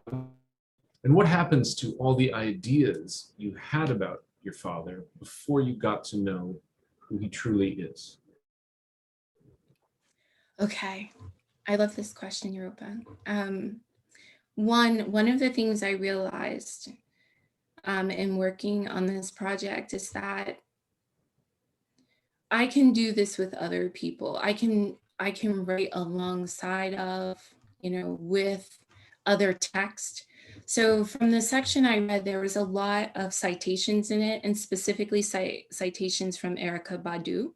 Speaker 1: what happens to all the ideas you had about your father before you got to know who he truly is?
Speaker 2: Okay, I love this question, Europa. One of the things I realized in working on this project is that I can do this with other people. I can write alongside of, you know, with other text. So from the section I read, there was a lot of citations in it, and specifically citations from Erykah Badu.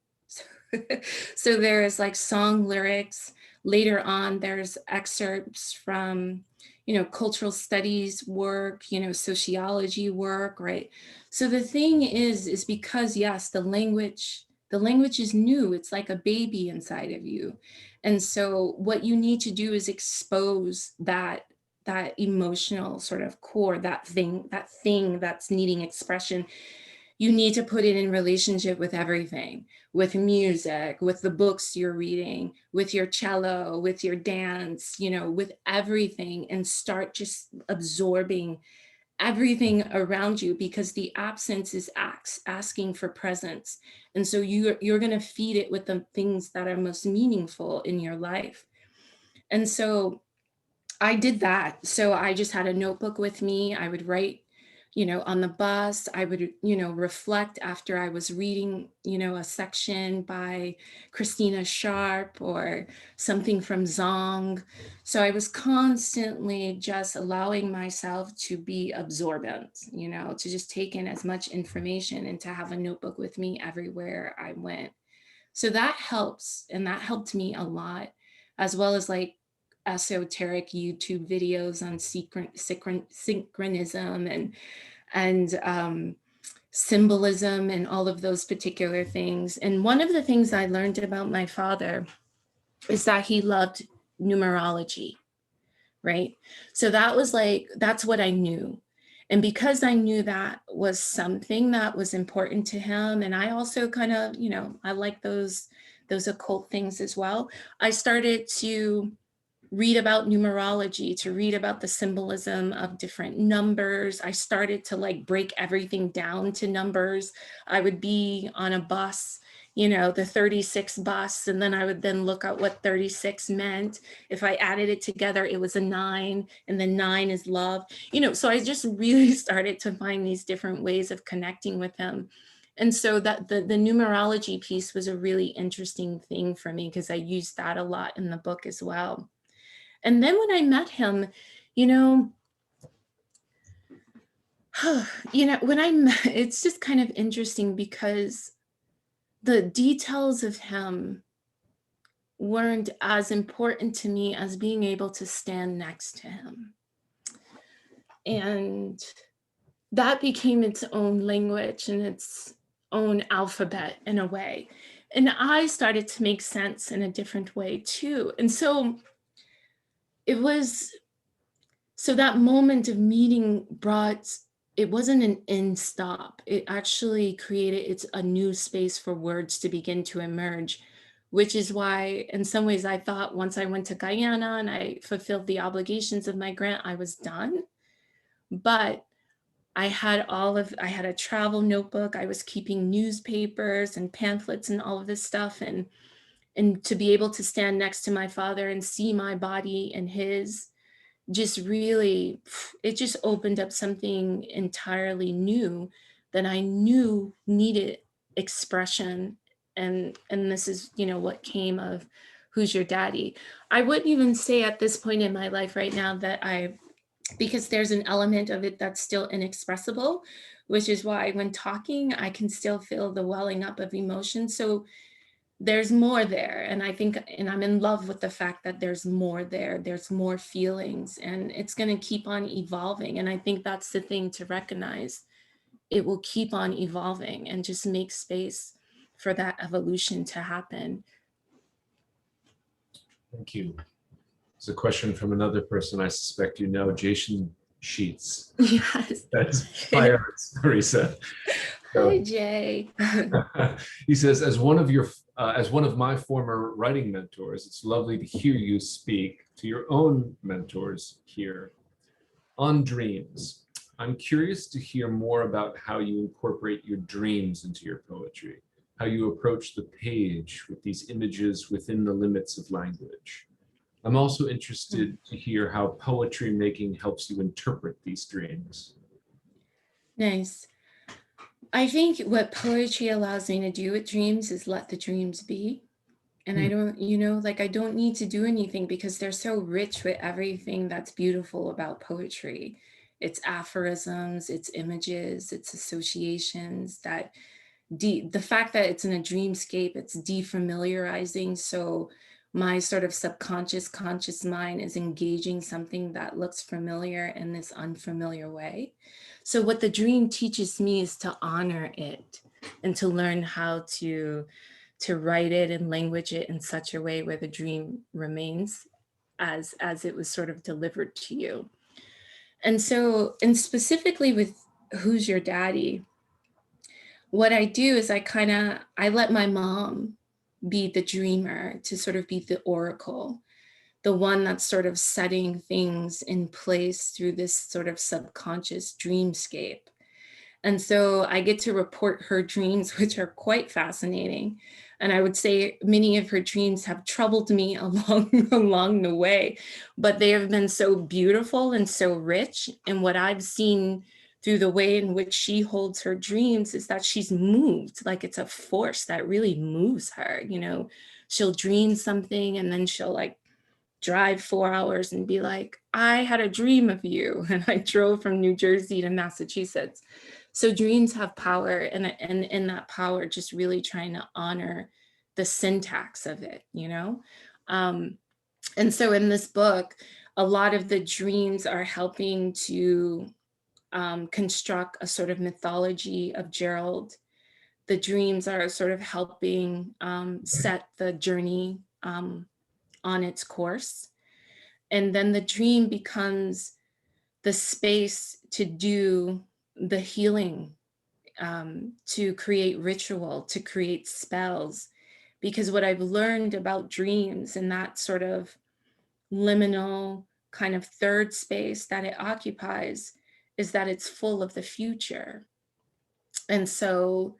Speaker 2: So there's like song lyrics. Later on, there's excerpts from, you know, cultural studies work, you know, sociology work, right? So the thing is because yes, the language is new. It's like a baby inside of you. And so what you need to do is expose that emotional sort of core, that thing that's needing expression. You need to put it in relationship with everything, with music, with the books you're reading, with your cello, with your dance, you know, with everything, and start just absorbing everything around you, because the absence is asking for presence. And so you're going to feed it with the things that are most meaningful in your life. And so I did that. So I just had a notebook with me. I would write, you know, on the bus. I would, you know, reflect after I was reading, you know, a section by Christina Sharp or something from Zong. So I was constantly just allowing myself to be absorbent, you know, to just take in as much information and to have a notebook with me everywhere I went. So that helps. And that helped me a lot, as well as like esoteric YouTube videos on synchronism and symbolism and all of those particular things. And one of the things I learned about my father is that he loved numerology, right? So that was like, that's what I knew. And because I knew that was something that was important to him, and I also kind of, you know, I like those occult things as well, I started to read about numerology, to read about the symbolism of different numbers. I started to like break everything down to numbers. I would be on a bus, you know, the 36 bus, and then I would then look at what 36 meant. If I added it together, it was a 9, and then 9 is love, you know. So I just really started to find these different ways of connecting with him. And so that the numerology piece was a really interesting thing for me, because I used that a lot in the book as well. And then when I met him, you know, it's just kind of interesting because the details of him weren't as important to me as being able to stand next to him. And that became its own language and its own alphabet in a way. And I started to make sense in a different way too. And so it was, so that moment of meeting brought, it wasn't an end stop. It actually created, it's a new space for words to begin to emerge, which is why in some ways I thought once I went to Guyana and I fulfilled the obligations of my grant, I was done. But I had a travel notebook. I was keeping newspapers and pamphlets and all of this stuff. And to be able to stand next to my father and see my body and his, just really, it just opened up something entirely new that I knew needed expression. And this is, what came of Who's Your Daddy? I wouldn't even say at this point in my life right now that because there's an element of it that's still inexpressible, which is why when talking, I can still feel the welling up of emotion. So there's more there. And I think, and I'm in love with the fact that there's more there, there's more feelings, and it's going to keep on evolving. And I think that's the thing to recognize. It will keep on evolving, and just make space for that evolution to happen.
Speaker 1: Thank you. It's a question from another person I suspect you know, Jason Sheets.
Speaker 2: Yes.
Speaker 1: That's fire, Arisa.
Speaker 2: Hi, Jay.
Speaker 1: He says, as one of my former writing mentors, it's lovely to hear you speak to your own mentors here. On dreams, I'm curious to hear more about how you incorporate your dreams into your poetry, how you approach the page with these images within the limits of language. I'm also interested to hear how poetry making helps you interpret these dreams.
Speaker 2: Nice. I think what poetry allows me to do with dreams is let the dreams be. And I don't, I don't need to do anything because they're so rich with everything that's beautiful about poetry. It's aphorisms, it's images, it's associations, that the fact that it's in a dreamscape, it's defamiliarizing. So my sort of subconscious, conscious mind is engaging something that looks familiar in this unfamiliar way. So what the dream teaches me is to honor it and to learn how to write it and language it in such a way where the dream remains as it was sort of delivered to you. And so, and specifically with Who's Your Daddy, what I do is I let my mom be the dreamer, to sort of be the oracle, the one that's sort of setting things in place through this sort of subconscious dreamscape. And so I get to report her dreams, which are quite fascinating. And I would say many of her dreams have troubled me along the way, but they have been so beautiful and so rich. And what I've seen through the way in which she holds her dreams is that she's moved, like it's a force that really moves her. She'll dream something and then she'll like drive 4 hours and be like, I had a dream of you. And I drove from New Jersey to Massachusetts. So dreams have power, and in that power, just really trying to honor the syntax of it, And so in this book, a lot of the dreams are helping to construct a sort of mythology of Gerald. The dreams are sort of helping set the journey on its course. And then the dream becomes the space to do the healing, to create ritual, to create spells. Because what I've learned about dreams and that sort of liminal kind of third space that it occupies is that it's full of the future. And so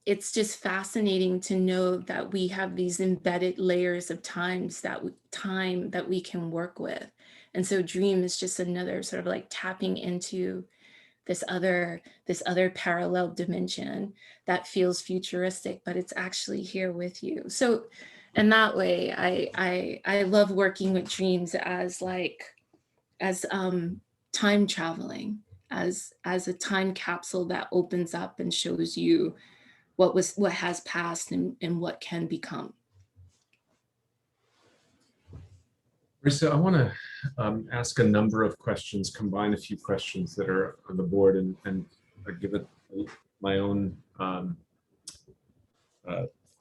Speaker 2: it's just fascinating to know that we have these embedded layers of time that we can work with. And so dream is just another sort of like tapping into this other parallel dimension that feels futuristic, but it's actually here with you. So in that way, I love working with dreams as time traveling, as a time capsule that opens up and shows you what has passed and what can become.
Speaker 1: Arisa, I want to ask a number of questions, combine a few questions that are on the board, and give it my own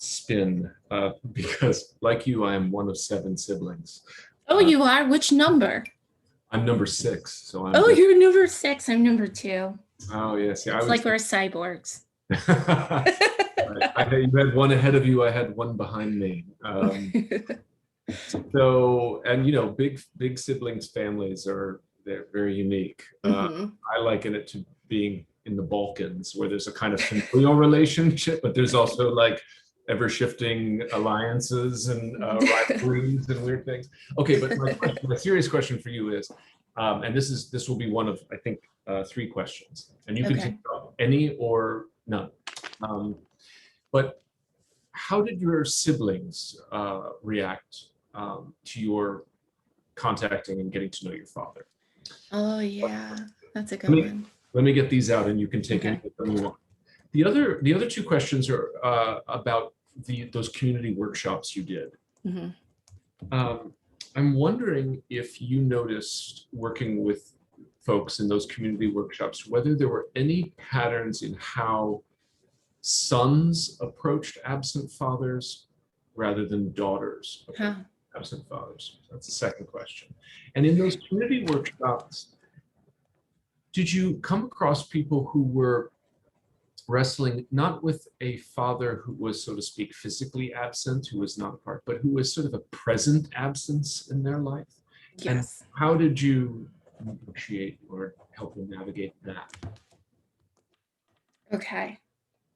Speaker 1: spin because, like you, I am one of 7 siblings.
Speaker 2: Oh, you are? Which number?
Speaker 1: I'm number 6, so I'm.
Speaker 2: Oh, you're number 6. I'm number 2.
Speaker 1: Oh yes, yeah.
Speaker 2: It's like we're cyborgs.
Speaker 1: You had one ahead of you. I had one behind me. So, and big siblings families they're very unique. I liken it to being in the Balkans, where there's a kind of familial relationship, but there's also like ever-shifting alliances and rivalries and weird things. Okay, but my serious question for you is, and this will be one of, I think, 3 questions, and you can take any or none. But how did your siblings react to your contacting and getting to know your father?
Speaker 2: Oh yeah, that's a good one.
Speaker 1: Let me get these out, and you can take any of them you want. The other 2 questions are about those community workshops you did. I'm wondering if you noticed, working with folks in those community workshops, whether there were any patterns in how sons approached absent fathers rather than daughters approached absent fathers. That's the second question. And in those community workshops, did you come across people who were wrestling not with a father who was, so to speak, physically absent, who was not a part, but who was sort of a present absence in their life?
Speaker 2: Yes.
Speaker 1: And how did you negotiate or help them navigate that?
Speaker 2: Okay.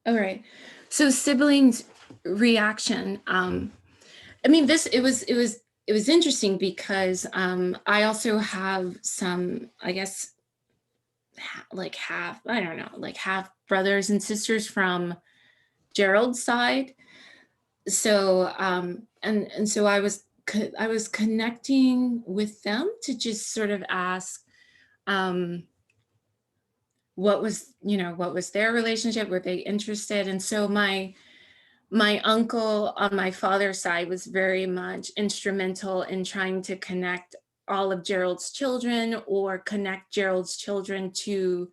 Speaker 2: All right. So siblings' reaction. I mean, it was interesting because I also have some, I guess, like half brothers and sisters from Gerald's side. So and so I was connecting with them to just sort of ask what was their relationship, were they interested? And so my uncle on my father's side was very much instrumental in trying to connect all of Gerald's children, or connect Gerald's children to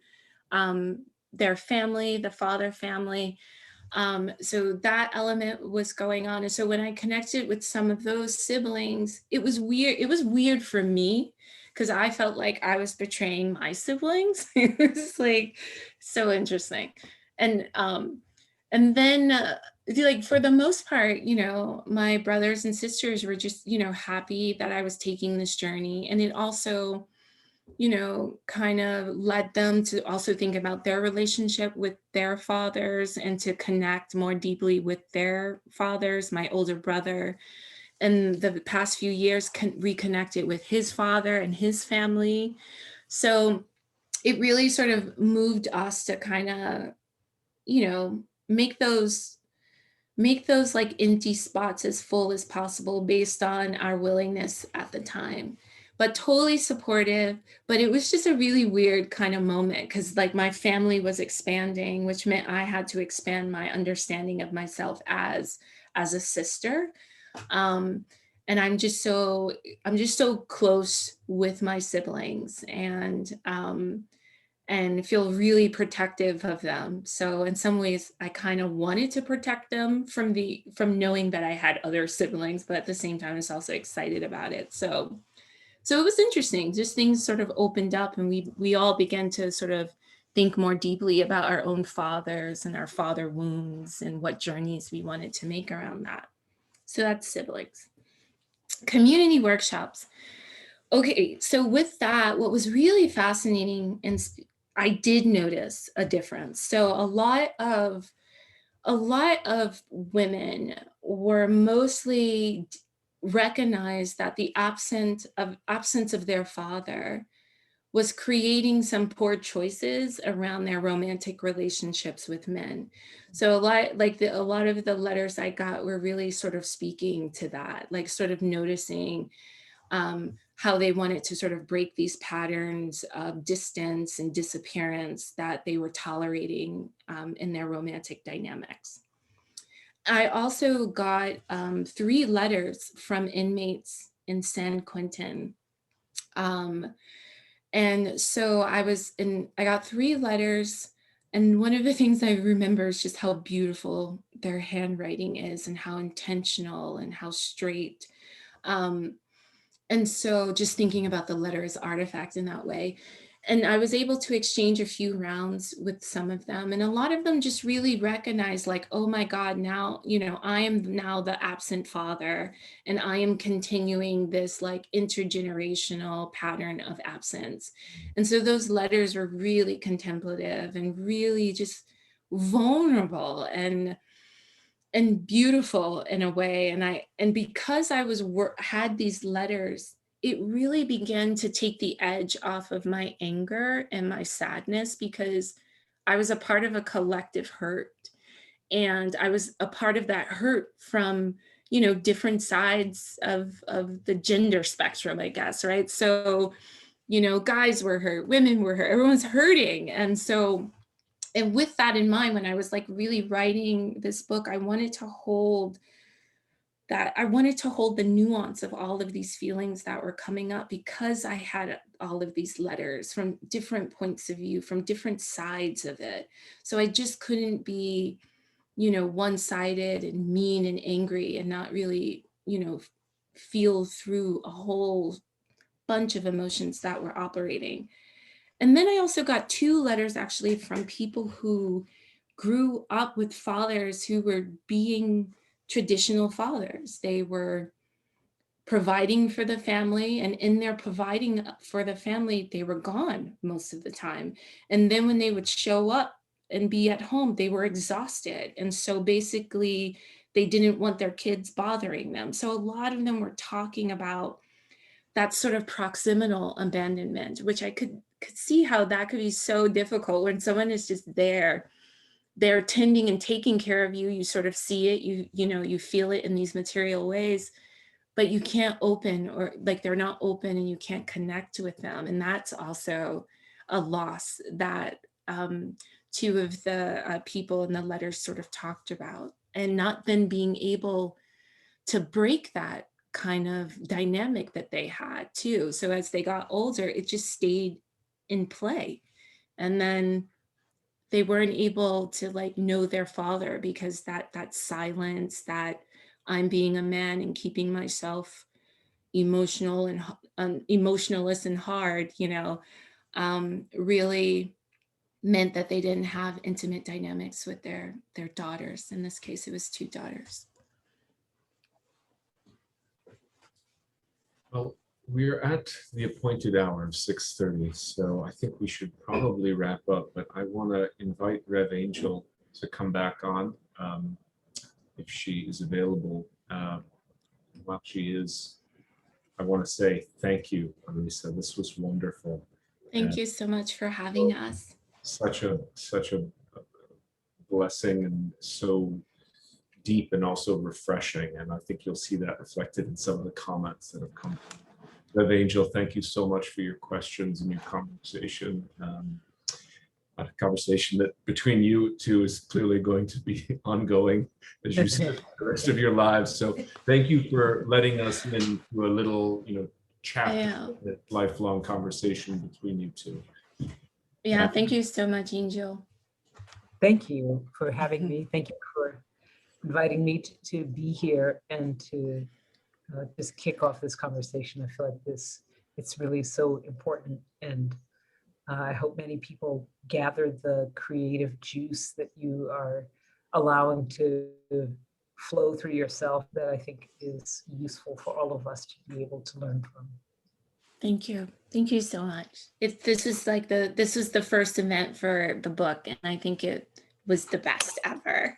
Speaker 2: their family, the father family. So that element was going on. And so when I connected with some of those siblings, it was weird. It was weird for me because I felt like I was betraying my siblings. It was like so interesting. And then like for the most part, my brothers and sisters were just, happy that I was taking this journey. And it also, kind of led them to also think about their relationship with their fathers and to connect more deeply with their fathers. My older brother, in the past few years, reconnected with his father and his family. So it really sort of moved us to kind of, make those like empty spots as full as possible based on our willingness at the time. But totally supportive. But it was just a really weird kind of moment because like my family was expanding, which meant I had to expand my understanding of myself as a sister. And I'm just so close with my siblings, and feel really protective of them. So in some ways, I kind of wanted to protect them from knowing that I had other siblings, but at the same time, I was also excited about it. So it was interesting. Just things sort of opened up, and we all began to sort of think more deeply about our own fathers and our father wounds and what journeys we wanted to make around that. So that's siblings. Community workshops. Okay, so with that, what was really fascinating, and I did notice a difference. So a lot of women were mostly recognized that the absence of their father was creating some poor choices around their romantic relationships with men. So a lot of the letters I got were really sort of speaking to that, like sort of noticing how they wanted to sort of break these patterns of distance and disappearance that they were tolerating in their romantic dynamics. I also got 3 letters from inmates in San Quentin. And so I got 3 letters. And one of the things I remember is just how beautiful their handwriting is and how intentional and how straight. And so just thinking about the letter as artifact in that way. And I was able to exchange a few rounds with some of them. And a lot of them just really recognized like, oh my God, now, you know, I am now the absent father, and I am continuing this like intergenerational pattern of absence. And so those letters were really contemplative and really just vulnerable and beautiful in a way. And because I was had these letters, it really began to take the edge off of my anger and my sadness, because I was a part of a collective hurt, and I was a part of that hurt from, you know, different sides of the gender spectrum, I guess, right? So, you know, guys were hurt, women were hurt, everyone's hurting. And with that in mind, when I was like really writing this book, I wanted to hold the nuance of all of these feelings that were coming up, because I had all of these letters from different points of view, from different sides of it. So I just couldn't be, you know, one-sided and mean and angry and not really, you know, feel through a whole bunch of emotions that were operating. And then I also got two letters actually from people who grew up with fathers who were being traditional fathers. They were providing for the family, and in their providing for the family, they were gone most of the time. And then when they would show up and be at home, they were exhausted. And so basically, they didn't want their kids bothering them. So a lot of them were talking about that sort of proximal abandonment, which I could see how that could be so difficult when someone is just there. They're tending and taking care of you. You sort of see it, you know, you feel it in these material ways, but you can't open, or like they're not open, and you can't connect with them. And that's also a loss that two of the people in the letters sort of talked about, and not then being able to break that kind of dynamic that they had too. So as they got older, it just stayed in play. And then they weren't able to like know their father, because that silence, that I'm being a man and keeping myself emotional and emotionless and hard, you know, really meant that they didn't have intimate dynamics with their daughters. In this case, it was two daughters.
Speaker 1: Well, we're at the appointed hour of 6:30, so I think we should probably wrap up, but I want to invite Rev Angel to come back on if she is available. While she is, I want to say thank you, Arisa. This was wonderful.
Speaker 2: Thank you so much for having us.
Speaker 1: Such a blessing, and so deep and also refreshing. And I think you'll see that reflected in some of the comments that have come. Rev Angel, thank you so much for your questions and your conversation. A conversation that between you two is clearly going to be ongoing, as you said, the rest of your lives. So thank you for letting us into a little, you know, chapter, lifelong conversation between you two.
Speaker 2: Yeah, thank you so much, Angel.
Speaker 3: Thank you for having me. Thank you for inviting me to be here and to just kick off this conversation. I feel like it's really so important, and I hope many people gather the creative juice that you are allowing to flow through yourself, that I think is useful for all of us to be able to learn from.
Speaker 2: Thank you. Thank you so much. This was the first event for the book, and I think it was the best ever.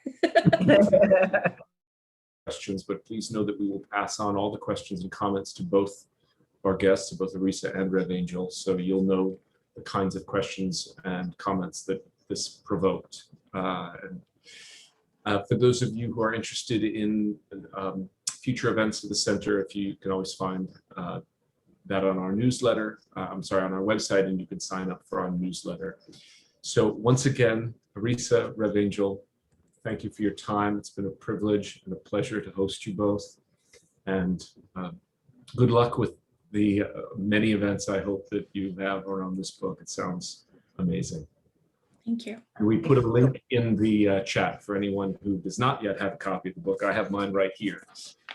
Speaker 1: Questions, but please know that we will pass on all the questions and comments to both our guests, to both Arisa and Rev Angel, so you'll know the kinds of questions and comments that this provoked. For those of you who are interested in future events of the center, if you can always find that on our newsletter, on our website, and you can sign up for our newsletter. So once again, Arisa, Rev Angel, thank you for your time. It's been a privilege and a pleasure to host you both. And good luck with the many events I hope that you have around this book. It sounds amazing.
Speaker 2: Thank you.
Speaker 1: And we put a link in the chat for anyone who does not yet have a copy of the book. I have mine right here.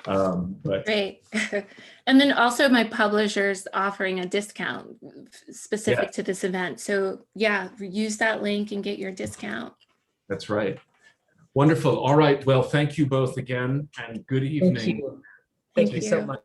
Speaker 1: But
Speaker 2: Great. And then also my publisher's offering a discount specific to this event. So yeah, use that link and get your discount.
Speaker 1: that's right. Wonderful. All right. Well, thank you both again, and good evening.
Speaker 3: Thank you. Thank you so much.